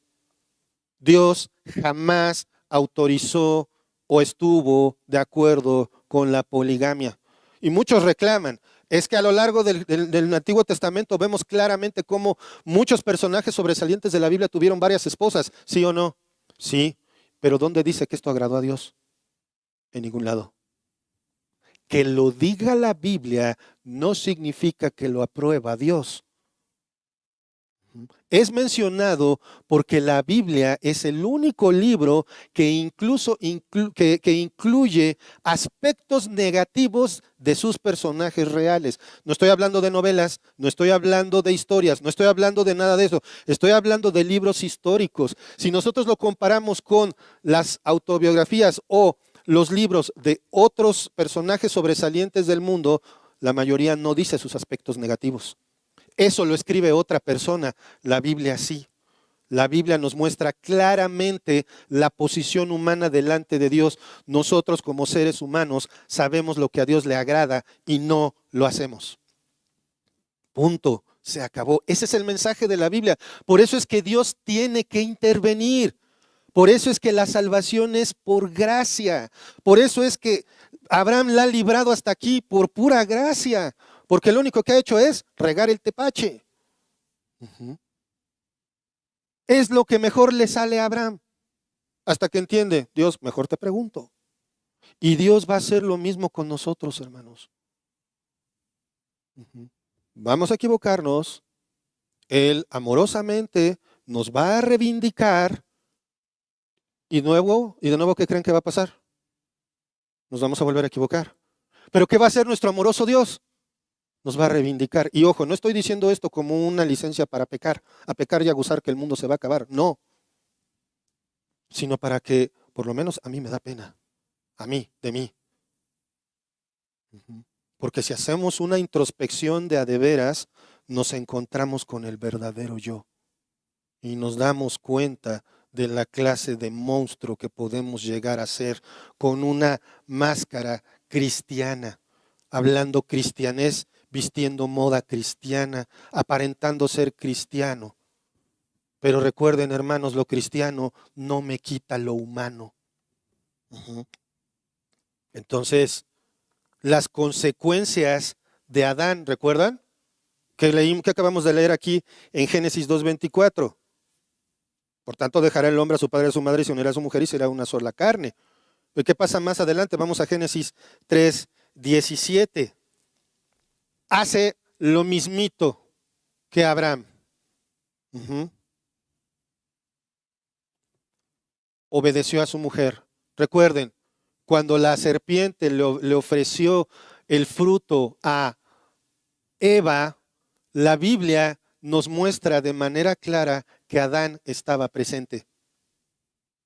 Dios jamás autorizó o estuvo de acuerdo con la poligamia. Y muchos reclaman. Es que a lo largo del Antiguo Testamento vemos claramente cómo muchos personajes sobresalientes de la Biblia tuvieron varias esposas, ¿sí o no? Sí, pero ¿dónde dice que esto agradó a Dios? En ningún lado. Que lo diga la Biblia no significa que lo aprueba Dios. Es mencionado porque la Biblia es el único libro que incluso que incluye aspectos negativos de sus personajes reales. No estoy hablando de novelas, no estoy hablando de historias, no estoy hablando de nada de eso. Estoy hablando de libros históricos. Si nosotros lo comparamos con las autobiografías o los libros de otros personajes sobresalientes del mundo, la mayoría no dice sus aspectos negativos. Eso lo escribe otra persona, la Biblia sí. La Biblia nos muestra claramente la posición humana delante de Dios. Nosotros como seres humanos sabemos lo que a Dios le agrada y no lo hacemos. Punto, se acabó. Ese es el mensaje de la Biblia. Por eso es que Dios tiene que intervenir. Por eso es que la salvación es por gracia. Por eso es que Abraham la ha librado hasta aquí por pura gracia. Porque lo único que ha hecho es regar el tepache. Es lo que mejor le sale a Abraham. Hasta que entiende, Dios, mejor te pregunto. Y Dios va a hacer lo mismo con nosotros, hermanos. Vamos a equivocarnos. Él amorosamente nos va a reivindicar. Y de nuevo, ¿qué creen que va a pasar? Nos vamos a volver a equivocar. ¿Pero qué va a hacer nuestro amoroso Dios? Nos va a reivindicar. Y ojo, no estoy diciendo esto como una licencia para pecar, a pecar y a gozar que el mundo se va a acabar. No. Sino para que, por lo menos a mí me da pena. A mí, de mí. Porque si hacemos una introspección de a de veras, nos encontramos con el verdadero yo. Y nos damos cuenta de la clase de monstruo que podemos llegar a ser con una máscara cristiana, hablando cristianés, vistiendo moda cristiana, aparentando ser cristiano. Pero recuerden, hermanos, lo cristiano no me quita lo humano. Entonces, las consecuencias de Adán, ¿recuerdan? Que acabamos de leer aquí en Génesis 2:24. Por tanto, dejará el hombre a su padre y a su madre y se unirá a su mujer y será una sola carne. ¿Y qué pasa más adelante? Vamos a Génesis 3:17. Hace lo mismito que Abraham. Obedeció a su mujer. Recuerden, cuando la serpiente le ofreció el fruto a Eva, la Biblia nos muestra de manera clara que Adán estaba presente.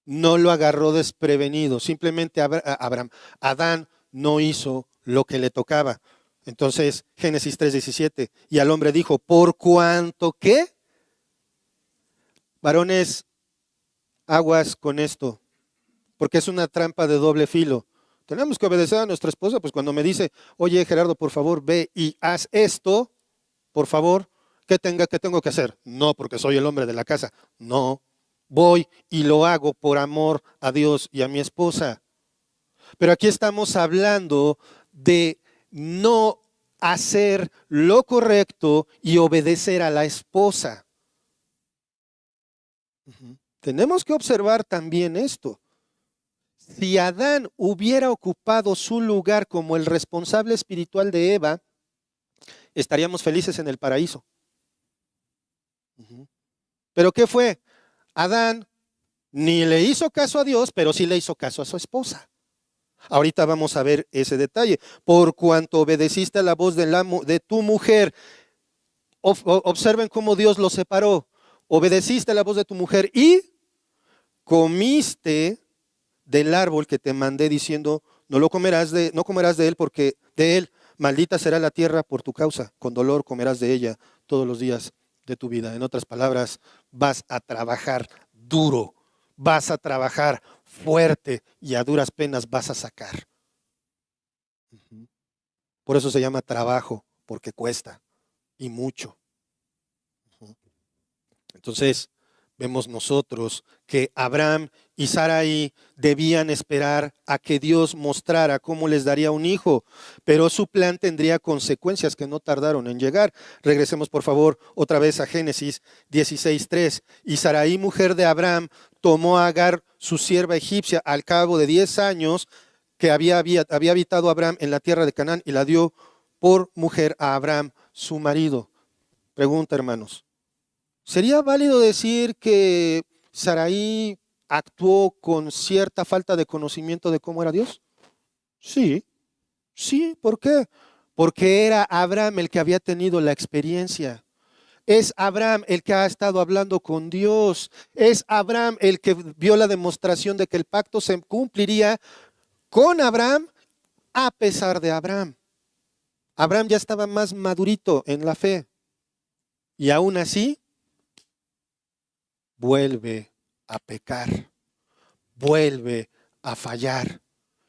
No lo agarró desprevenido, simplemente Adán no hizo lo que le tocaba. Entonces, Génesis 3:17, y al hombre dijo, ¿por cuánto qué? Varones, aguas con esto, porque es una trampa de doble filo. Tenemos que obedecer a nuestra esposa, pues cuando me dice, oye Gerardo, por favor, ve y haz esto, por favor, ¿qué tengo que hacer? No, porque soy el hombre de la casa. No, voy y lo hago por amor a Dios y a mi esposa. Pero aquí estamos hablando de no hacer lo correcto y obedecer a la esposa. Tenemos que observar también esto. Si Adán hubiera ocupado su lugar como el responsable espiritual de Eva, estaríamos felices en el paraíso. ¿Pero qué fue? Adán ni le hizo caso a Dios, pero sí le hizo caso a su esposa. Ahorita vamos a ver ese detalle. Por cuanto obedeciste a la voz de tu mujer, observen cómo Dios lo separó. Obedeciste a la voz de tu mujer y comiste del árbol que te mandé diciendo, no comerás de él, porque de él maldita será la tierra por tu causa. Con dolor comerás de ella todos los días de tu vida. En otras palabras, vas a trabajar duro, vas a trabajar fuerte y a duras penas vas a sacar. Por eso se llama trabajo, porque cuesta y mucho. Entonces, vemos nosotros que Abraham y Sarai debían esperar a que Dios mostrara cómo les daría un hijo, pero su plan tendría consecuencias que no tardaron en llegar. Regresemos por favor otra vez a Génesis 16:3. Y Sarai, mujer de Abraham, tomó a Agar, su sierva egipcia, al cabo de 10 años que había habitado Abraham en la tierra de Canaán, y la dio por mujer a Abraham, su marido. Pregunta, hermanos. ¿Sería válido decir que Sarai actuó con cierta falta de conocimiento de cómo era Dios? Sí, sí, ¿por qué? Porque era Abraham el que había tenido la experiencia. Es Abraham el que ha estado hablando con Dios. Es Abraham el que vio la demostración de que el pacto se cumpliría con Abraham a pesar de Abraham. Abraham ya estaba más madurito en la fe. Y aún así, vuelve a pecar, vuelve a fallar.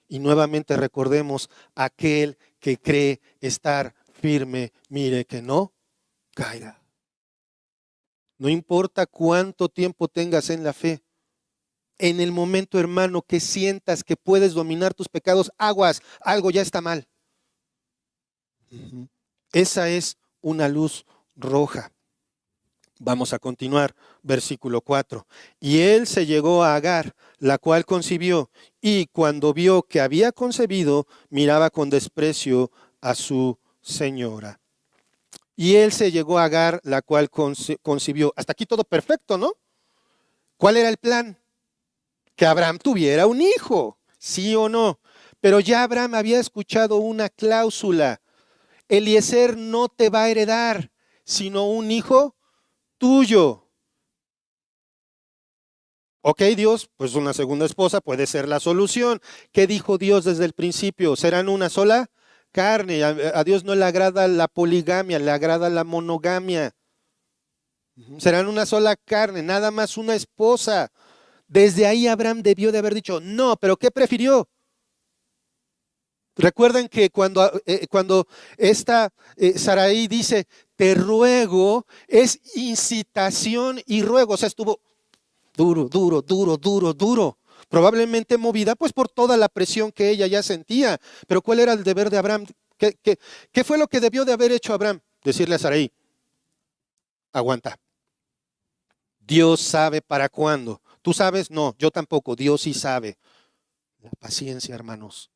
Y nuevamente recordemos, aquel que cree estar firme, mire que no caiga. No importa cuánto tiempo tengas en la fe, en el momento, hermano, que sientas que puedes dominar tus pecados, aguas, algo ya está mal. Esa es una luz roja. Vamos a continuar, versículo 4. Y él se llegó a Agar, la cual concibió, y cuando vio que había concebido, miraba con desprecio a su señora. Y él se llegó a Agar, la cual concibió. Hasta aquí todo perfecto, ¿no? ¿Cuál era el plan? Que Abraham tuviera un hijo, ¿sí o no? Pero ya Abraham había escuchado una cláusula. Eliezer no te va a heredar, sino un hijo tuyo. Ok, Dios, pues una segunda esposa puede ser la solución. ¿Qué dijo Dios desde el principio? ¿Serán una sola carne? A Dios no le agrada la poligamia, le agrada la monogamia. Serán una sola carne, nada más una esposa. Desde ahí Abraham debió de haber dicho, no, pero ¿qué prefirió? Recuerden que cuando esta Sarai dice, te ruego, es incitación y ruego, o sea, estuvo duro. Probablemente movida pues por toda la presión que ella ya sentía. Pero ¿cuál era el deber de Abraham? ¿Qué fue lo que debió de haber hecho Abraham? Decirle a Sarai, aguanta. Dios sabe para cuándo. ¿Tú sabes? No, yo tampoco. Dios sí sabe. La paciencia, hermanos.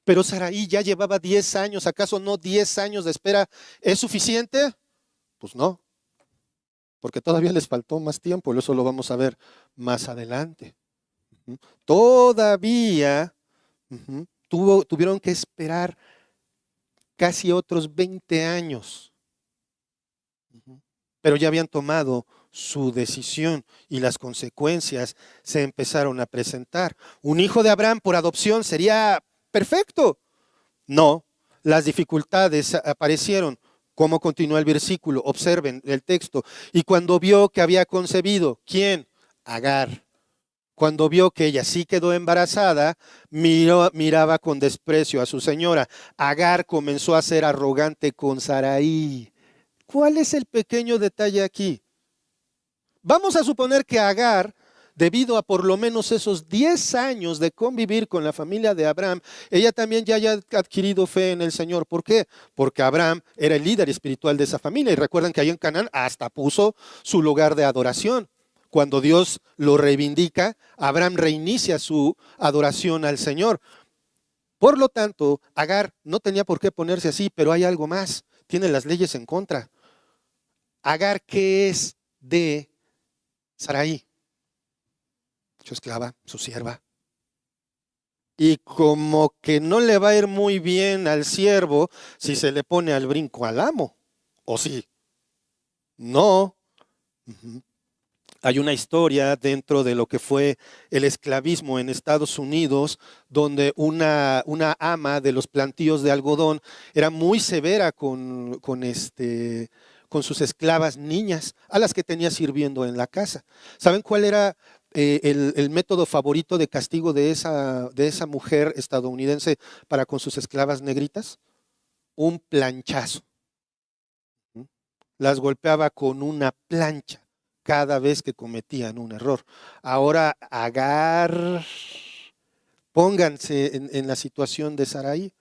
Pero Sarai ya llevaba 10 años. ¿Acaso no 10 años de espera es suficiente? Pues no. Porque todavía les faltó más tiempo. Eso lo vamos a ver más adelante. Todavía tuvieron que esperar casi otros 20 años. Pero ya habían tomado su decisión y las consecuencias se empezaron a presentar. Un hijo de Abraham por adopción sería perfecto. No, las dificultades aparecieron. ¿Cómo continúa el versículo? Observen el texto. Y cuando vio que había concebido, ¿quién? Agar. Cuando vio que ella sí quedó embarazada, miraba con desprecio a su señora. Agar comenzó a ser arrogante con Sarai. ¿Cuál es el pequeño detalle aquí? Vamos a suponer que Agar debido a por lo menos esos 10 años de convivir con la familia de Abraham, ella también ya haya adquirido fe en el Señor. ¿Por qué? Porque Abraham era el líder espiritual de esa familia. Y recuerdan que ahí en Canaán hasta puso su lugar de adoración. Cuando Dios lo reivindica, Abraham reinicia su adoración al Señor. Por lo tanto, Agar no tenía por qué ponerse así, pero hay algo más. Tiene las leyes en contra. Agar, ¿qué es de Sarai? Su esclava, su sierva. Y como que no le va a ir muy bien al siervo si se le pone al brinco al amo. ¿O sí? No. Ujú. Hay una historia dentro de lo que fue el esclavismo en Estados Unidos, donde una ama de los plantíos de algodón era muy severa con sus esclavas niñas, a las que tenía sirviendo en la casa. ¿Saben cuál era el método favorito de castigo de esa mujer estadounidense para con sus esclavas negritas? Un planchazo. Las golpeaba con una plancha cada vez que cometían un error. Ahora, Agar, pónganse en la situación de Sarai.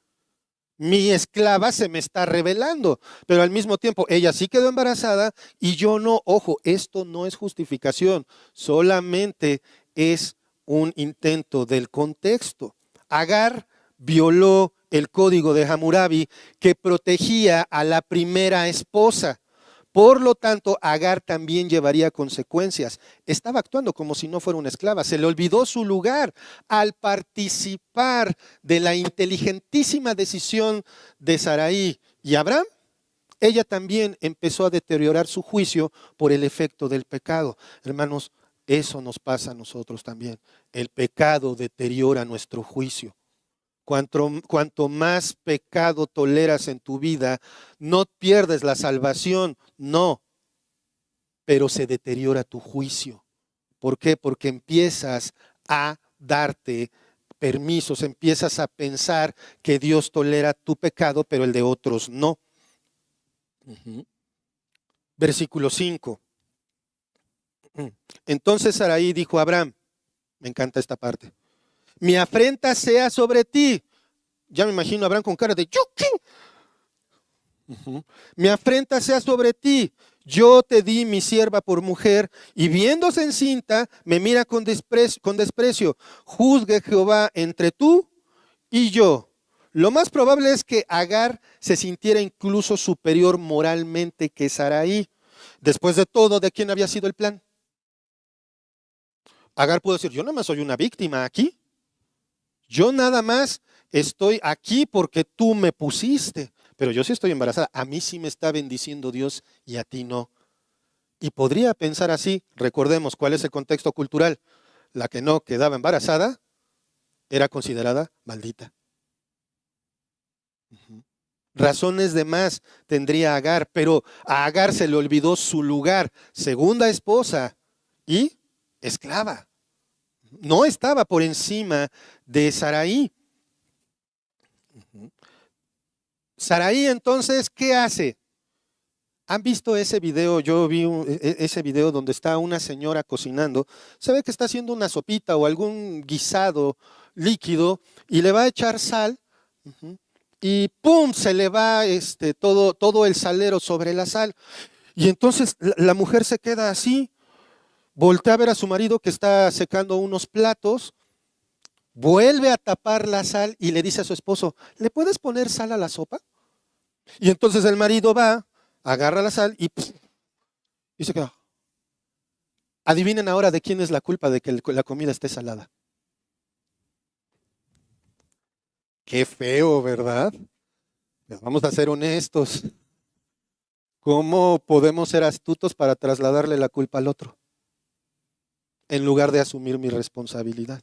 Mi esclava se me está revelando, pero al mismo tiempo ella sí quedó embarazada y yo no. Ojo, esto no es justificación, solamente es un intento del contexto. Agar violó el código de Hammurabi que protegía a la primera esposa. Por lo tanto, Agar también llevaría consecuencias. Estaba actuando como si no fuera una esclava. Se le olvidó su lugar al participar de la inteligentísima decisión de Sarai y Abraham. Ella también empezó a deteriorar su juicio por el efecto del pecado. Hermanos, eso nos pasa a nosotros también. El pecado deteriora nuestro juicio. Cuanto más pecado toleras en tu vida, no pierdes la salvación, no, pero se deteriora tu juicio. ¿Por qué? Porque empiezas a darte permisos, empiezas a pensar que Dios tolera tu pecado, pero el de otros no. Versículo 5. Entonces Sarai dijo a Abraham, me encanta esta parte, mi afrenta sea sobre ti. Ya me imagino a Abraham con cara de ¿qué? Mi afrenta sea sobre ti. Yo te di mi sierva por mujer y viéndose encinta me mira con desprecio. Juzgue Jehová entre tú y yo. Lo más probable es que Agar se sintiera incluso superior moralmente que Sarai. Después de todo, ¿de quién había sido el plan? Agar pudo decir, yo nada más soy una víctima aquí. Yo nada más estoy aquí porque tú me pusiste. Pero yo sí estoy embarazada. A mí sí me está bendiciendo Dios y a ti no. Y podría pensar así. Recordemos cuál es el contexto cultural. La que no quedaba embarazada era considerada maldita. Razones de más tendría Agar, pero a Agar se le olvidó su lugar. Segunda esposa y esclava. No estaba por encima de Sarai. Sarai entonces, ¿qué hace? ¿Han visto ese video? Yo vi ese video donde está una señora cocinando. Se ve que está haciendo una sopita o algún guisado líquido y le va a echar sal. Y ¡pum! Se le va todo el salero sobre la sal. Y entonces la mujer se queda así, voltea a ver a su marido que está secando unos platos, vuelve a tapar la sal y le dice a su esposo, ¿le puedes poner sal a la sopa? Y entonces el marido va, agarra la sal y se queda. Adivinen ahora de quién es la culpa de que la comida esté salada. Qué feo, ¿verdad? Pero vamos a ser honestos. ¿Cómo podemos ser astutos para trasladarle la culpa al otro en lugar de asumir mi responsabilidad?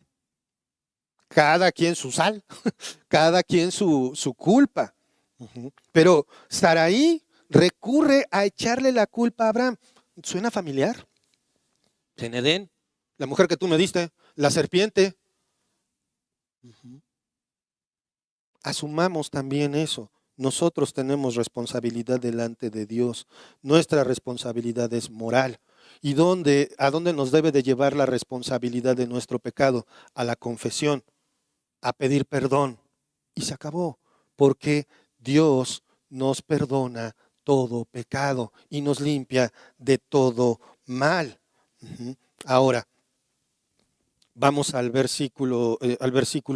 Cada quien su sal, cada quien su culpa. Pero Sarai recurre a echarle la culpa a Abraham. ¿Suena familiar? En Edén, la mujer que tú me diste, la serpiente. Asumamos también eso. Nosotros tenemos responsabilidad delante de Dios. Nuestra responsabilidad es moral. ¿Y a dónde nos debe de llevar la responsabilidad de nuestro pecado? A la confesión, a pedir perdón. Y se acabó, porque Dios nos perdona todo pecado y nos limpia de todo mal. Ahora, vamos al versículo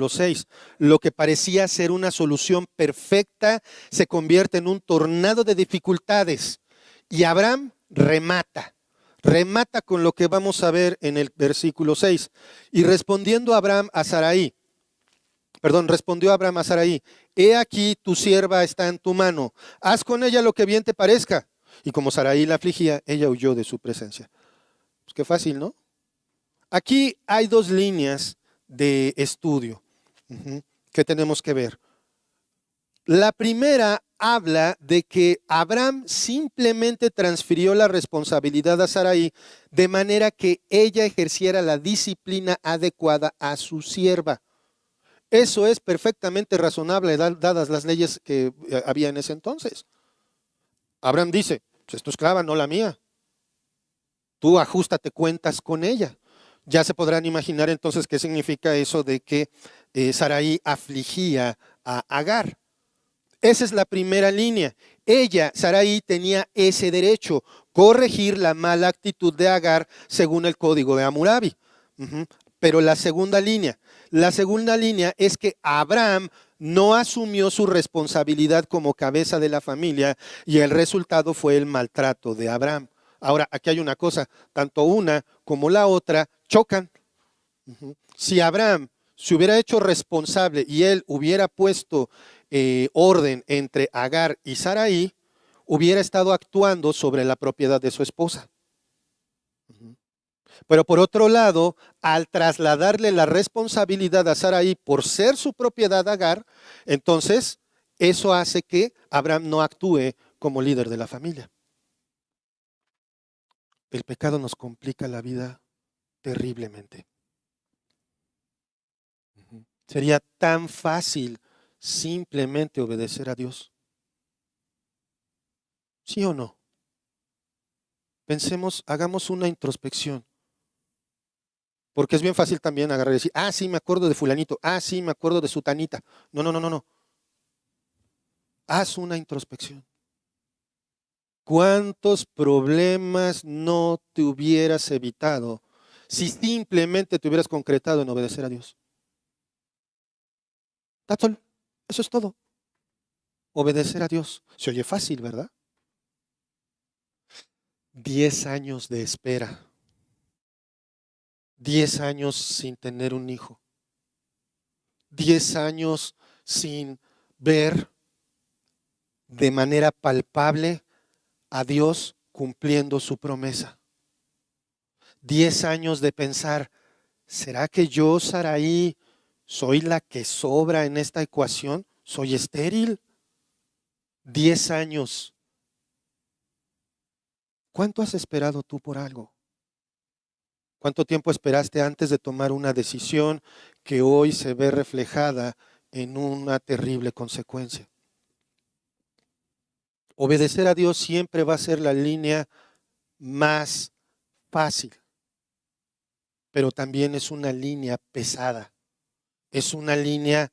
6. Lo que parecía ser una solución perfecta se convierte en un tornado de dificultades. Y Abraham remata con lo que vamos a ver en el versículo 6. Y respondió Abraham a Sarai, he aquí tu sierva está en tu mano, haz con ella lo que bien te parezca. Y como Sarai la afligía, ella huyó de su presencia. Pues qué fácil, ¿no? Aquí hay dos líneas de estudio que tenemos que ver. La primera habla de que Abraham simplemente transfirió la responsabilidad a Sarai de manera que ella ejerciera la disciplina adecuada a su sierva. Eso es perfectamente razonable dadas las leyes que había en ese entonces. Abraham dice, pues es tu esclava, no la mía. Tú ajústate cuentas con ella. Ya se podrán imaginar entonces qué significa eso de que Sarai afligía a Agar. Esa es la primera línea. Ella, Sarai, tenía ese derecho, corregir la mala actitud de Agar según el código de Hammurabi. Pero la segunda línea es que Abraham no asumió su responsabilidad como cabeza de la familia y el resultado fue el maltrato de Abraham. Ahora, aquí hay una cosa, tanto una como la otra chocan. Si Abraham se hubiera hecho responsable y él hubiera puesto orden entre Agar y Sarai, hubiera estado actuando sobre la propiedad de su esposa. Pero por otro lado, al trasladarle la responsabilidad a Sarai por ser su propiedad Agar, entonces eso hace que Abraham no actúe como líder de la familia. El pecado nos complica la vida terriblemente. Sería tan fácil simplemente obedecer a Dios. ¿Sí o no? Pensemos, hagamos una introspección. Porque es bien fácil también agarrar y decir, sí, me acuerdo de fulanito, sí, me acuerdo de sutanita. No. Haz una introspección. ¿Cuántos problemas no te hubieras evitado si simplemente te hubieras concretado en obedecer a Dios? That's all. Eso es todo. Obedecer a Dios. Se oye fácil, ¿verdad? 10 años de espera. 10 años sin tener un hijo. 10 años sin ver de manera palpable a Dios cumpliendo su promesa. 10 años de pensar, ¿será que yo, Sarai, soy la que sobra en esta ecuación? ¿Soy estéril? 10 años. ¿Cuánto has esperado tú por algo? ¿Cuánto tiempo esperaste antes de tomar una decisión que hoy se ve reflejada en una terrible consecuencia? Obedecer a Dios siempre va a ser la línea más fácil, pero también es una línea pesada. Es una línea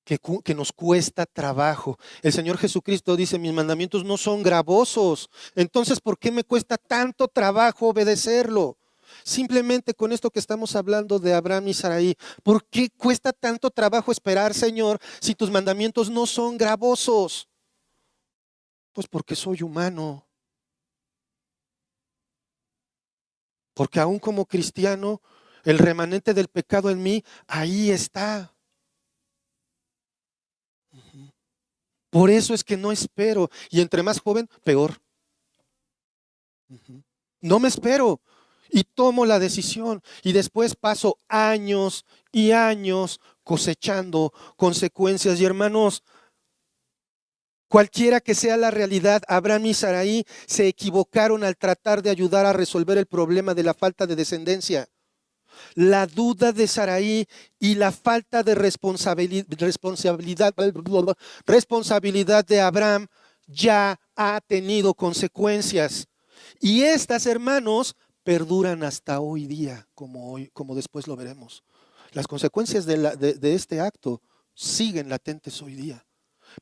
que nos cuesta trabajo. El Señor Jesucristo dice, mis mandamientos no son gravosos. Entonces, ¿por qué me cuesta tanto trabajo obedecerlo? Simplemente con esto que estamos hablando de Abraham y Sarai, ¿por qué cuesta tanto trabajo esperar, Señor, si tus mandamientos no son gravosos? Pues porque soy humano. Porque aún como cristiano, el remanente del pecado en mí, ahí está. Por eso es que no espero. Y entre más joven, peor. No me espero. Y tomo la decisión. Y después paso años y años cosechando consecuencias. Y hermanos, cualquiera que sea la realidad, Abraham y Sarai se equivocaron al tratar de ayudar a resolver el problema de la falta de descendencia. La duda de Sarai y la falta de responsabilidad de Abraham ya ha tenido consecuencias. Y estas, hermanos, perduran hasta hoy día, como después lo veremos. Las consecuencias de este acto siguen latentes hoy día.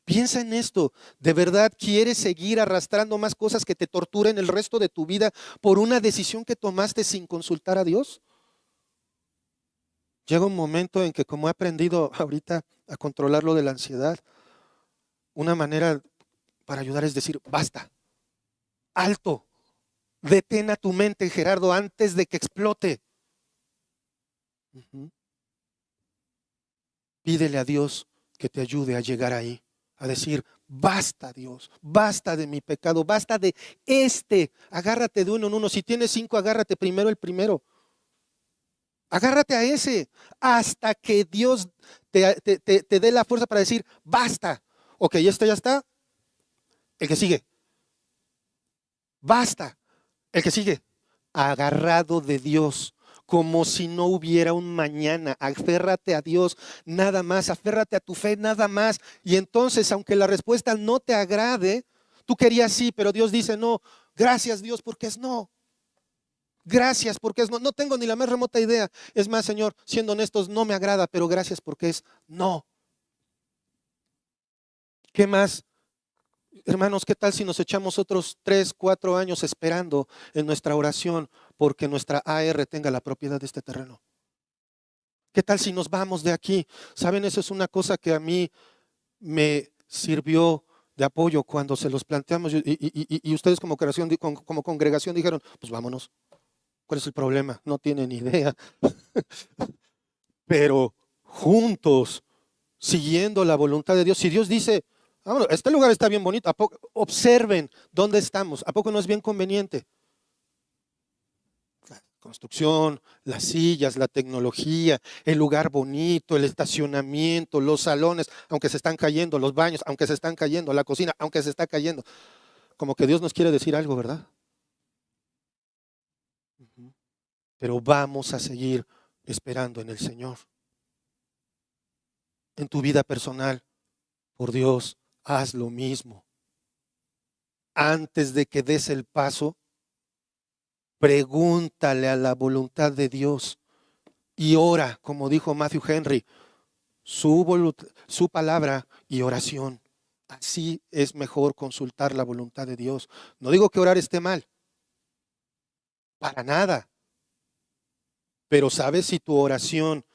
Piensa en esto. ¿De verdad quieres seguir arrastrando más cosas que te torturen el resto de tu vida por una decisión que tomaste sin consultar a Dios? Llega un momento en que, como he aprendido ahorita a controlar lo de la ansiedad, una manera para ayudar es decir, basta, alto, detén a tu mente, Gerardo, antes de que explote. Pídele a Dios que te ayude a llegar ahí, a decir, basta Dios, basta de mi pecado, basta de agárrate de uno en uno. Si tienes 5, agárrate primero el primero. Agárrate a ese hasta que Dios te dé la fuerza para decir, basta. Ok, esto ya está. El que sigue. Basta. El que sigue. Agarrado de Dios, como si no hubiera un mañana. Aférrate a Dios, nada más. Aférrate a tu fe, nada más. Y entonces, aunque la respuesta no te agrade, tú querías sí, pero Dios dice no. Gracias Dios, porque es no. Gracias porque es no. No tengo ni la más remota idea. Es más, Señor, siendo honestos, no me agrada, pero gracias porque es no. ¿Qué más? Hermanos, ¿qué tal si nos echamos otros 3, 4 años esperando en nuestra oración porque nuestra AR tenga la propiedad de este terreno? ¿Qué tal si nos vamos de aquí? Saben, eso es una cosa que a mí me sirvió de apoyo cuando se los planteamos y ustedes como congregación dijeron, pues vámonos. ¿Cuál es el problema? No tienen idea. Pero juntos, siguiendo la voluntad de Dios, si Dios dice, vámonos, este lugar está bien bonito, observen dónde estamos, ¿a poco no es bien conveniente? La construcción, las sillas, la tecnología, el lugar bonito, el estacionamiento, los salones, aunque se están cayendo, los baños, aunque se están cayendo, la cocina, aunque se está cayendo. Como que Dios nos quiere decir algo, ¿verdad? Pero vamos a seguir esperando en el Señor. En tu vida personal, por Dios, haz lo mismo. Antes de que des el paso, pregúntale a la voluntad de Dios y ora, como dijo Matthew Henry, su palabra y oración. Así es mejor consultar la voluntad de Dios. No digo que orar esté mal, para nada. Pero ¿sabes si tu oración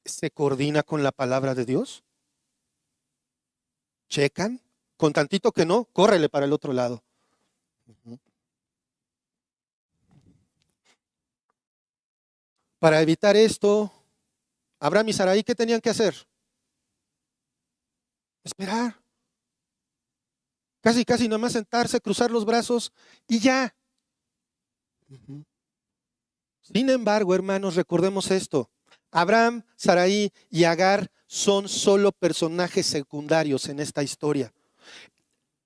se coordina con la palabra de Dios? ¿Checan? Con tantito que no, córrele para el otro lado. Para evitar esto, Abraham y Sarai, ¿qué tenían que hacer? Esperar. Casi nomás sentarse, cruzar los brazos y ya. Sin embargo, hermanos, recordemos esto. Abraham, Sarai y Agar son solo personajes secundarios en esta historia.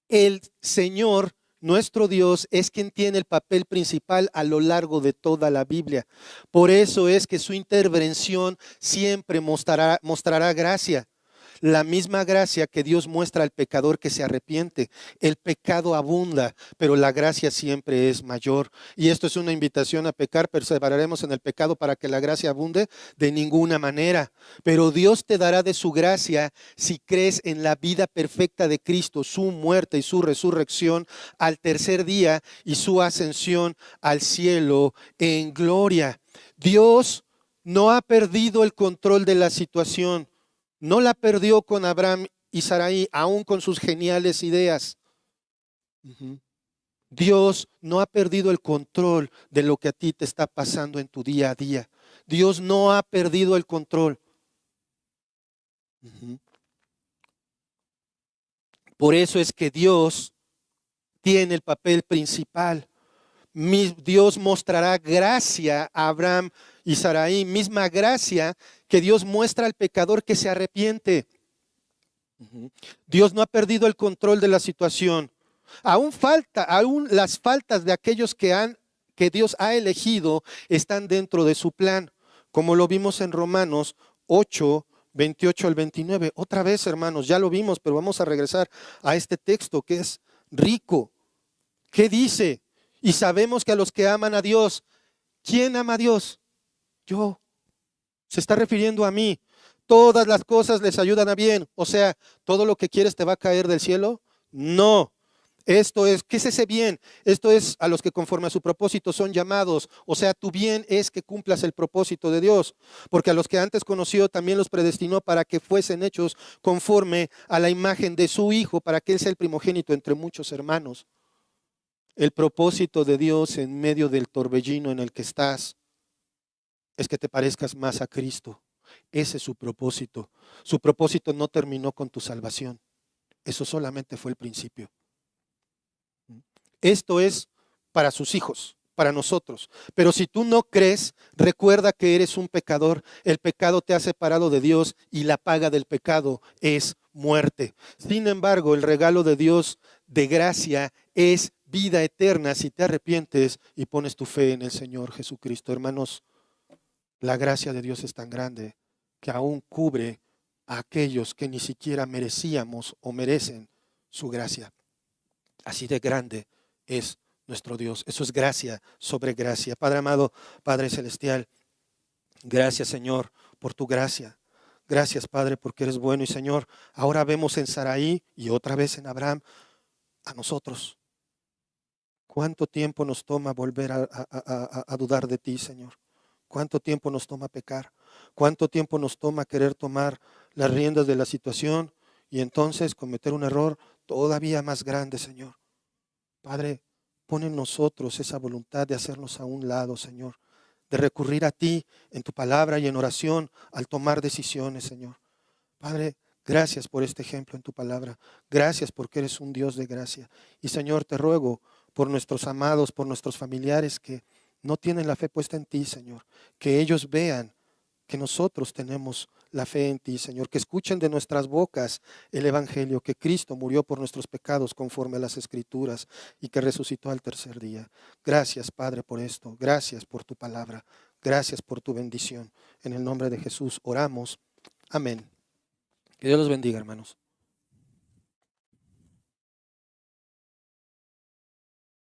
El Señor, nuestro Dios, es quien tiene el papel principal a lo largo de toda la Biblia. Por eso es que su intervención siempre mostrará gracia. La misma gracia que Dios muestra al pecador que se arrepiente. El pecado abunda, pero la gracia siempre es mayor. Y esto es una invitación a pecar. ¿Perseveraremos en el pecado para que la gracia abunde? De ninguna manera. Pero Dios te dará de su gracia si crees en la vida perfecta de Cristo, su muerte y su resurrección al tercer día y su ascensión al cielo en gloria. Dios no ha perdido el control de la situación. No la perdió con Abraham y Sarai, aún con sus geniales ideas. Dios no ha perdido el control de lo que a ti te está pasando en tu día a día. Dios no ha perdido el control. Por eso es que Dios tiene el papel principal. Dios mostrará gracia a Abraham y Sarai, misma gracia que Dios muestra al pecador que se arrepiente. Dios no ha perdido el control de la situación. Aún las faltas de aquellos que Dios ha elegido están dentro de su plan, como lo vimos en Romanos 8, 28 al 29. Otra vez, hermanos, ya lo vimos, pero vamos a regresar a este texto que es rico. ¿Qué dice? Y sabemos que a los que aman a Dios, ¿quién ama a Dios? Yo. Se está refiriendo a mí. Todas las cosas les ayudan a bien. O sea, ¿todo lo que quieres te va a caer del cielo? No. Esto es, ¿qué es ese bien? Esto es a los que conforme a su propósito son llamados. O sea, tu bien es que cumplas el propósito de Dios. Porque a los que antes conoció también los predestinó para que fuesen hechos conforme a la imagen de su Hijo, para que Él sea el primogénito entre muchos hermanos. El propósito de Dios en medio del torbellino en el que estás es que te parezcas más a Cristo. Ese es su propósito. Su propósito no terminó con tu salvación. Eso solamente fue el principio. Esto es para sus hijos, para nosotros. Pero si tú no crees, recuerda que eres un pecador. El pecado te ha separado de Dios y la paga del pecado es muerte. Sin embargo, el regalo de Dios de gracia es vida eterna si te arrepientes y pones tu fe en el Señor Jesucristo. Hermanos, la gracia de Dios es tan grande que aún cubre a aquellos que ni siquiera merecíamos o merecen su gracia. Así de grande es nuestro Dios. Eso es gracia sobre gracia. Padre amado, Padre celestial, gracias Señor por tu gracia. Gracias Padre porque eres bueno. Y Señor, ahora vemos en Saraí y otra vez en Abraham a nosotros. ¿Cuánto tiempo nos toma volver a dudar de ti, Señor? ¿Cuánto tiempo nos toma pecar? ¿Cuánto tiempo nos toma querer tomar las riendas de la situación y entonces cometer un error todavía más grande, Señor? Padre, pon en nosotros esa voluntad de hacernos a un lado, Señor, de recurrir a ti en tu palabra y en oración al tomar decisiones, Señor. Padre, gracias por este ejemplo en tu palabra. Gracias porque eres un Dios de gracia. Y Señor, te ruego por nuestros amados, por nuestros familiares que no tienen la fe puesta en ti, Señor, que ellos vean que nosotros tenemos la fe en ti, Señor, que escuchen de nuestras bocas el Evangelio, que Cristo murió por nuestros pecados conforme a las Escrituras y que resucitó al tercer día. Gracias, Padre, por esto. Gracias por tu palabra. Gracias por tu bendición. En el nombre de Jesús oramos. Amén. Que Dios los bendiga, hermanos.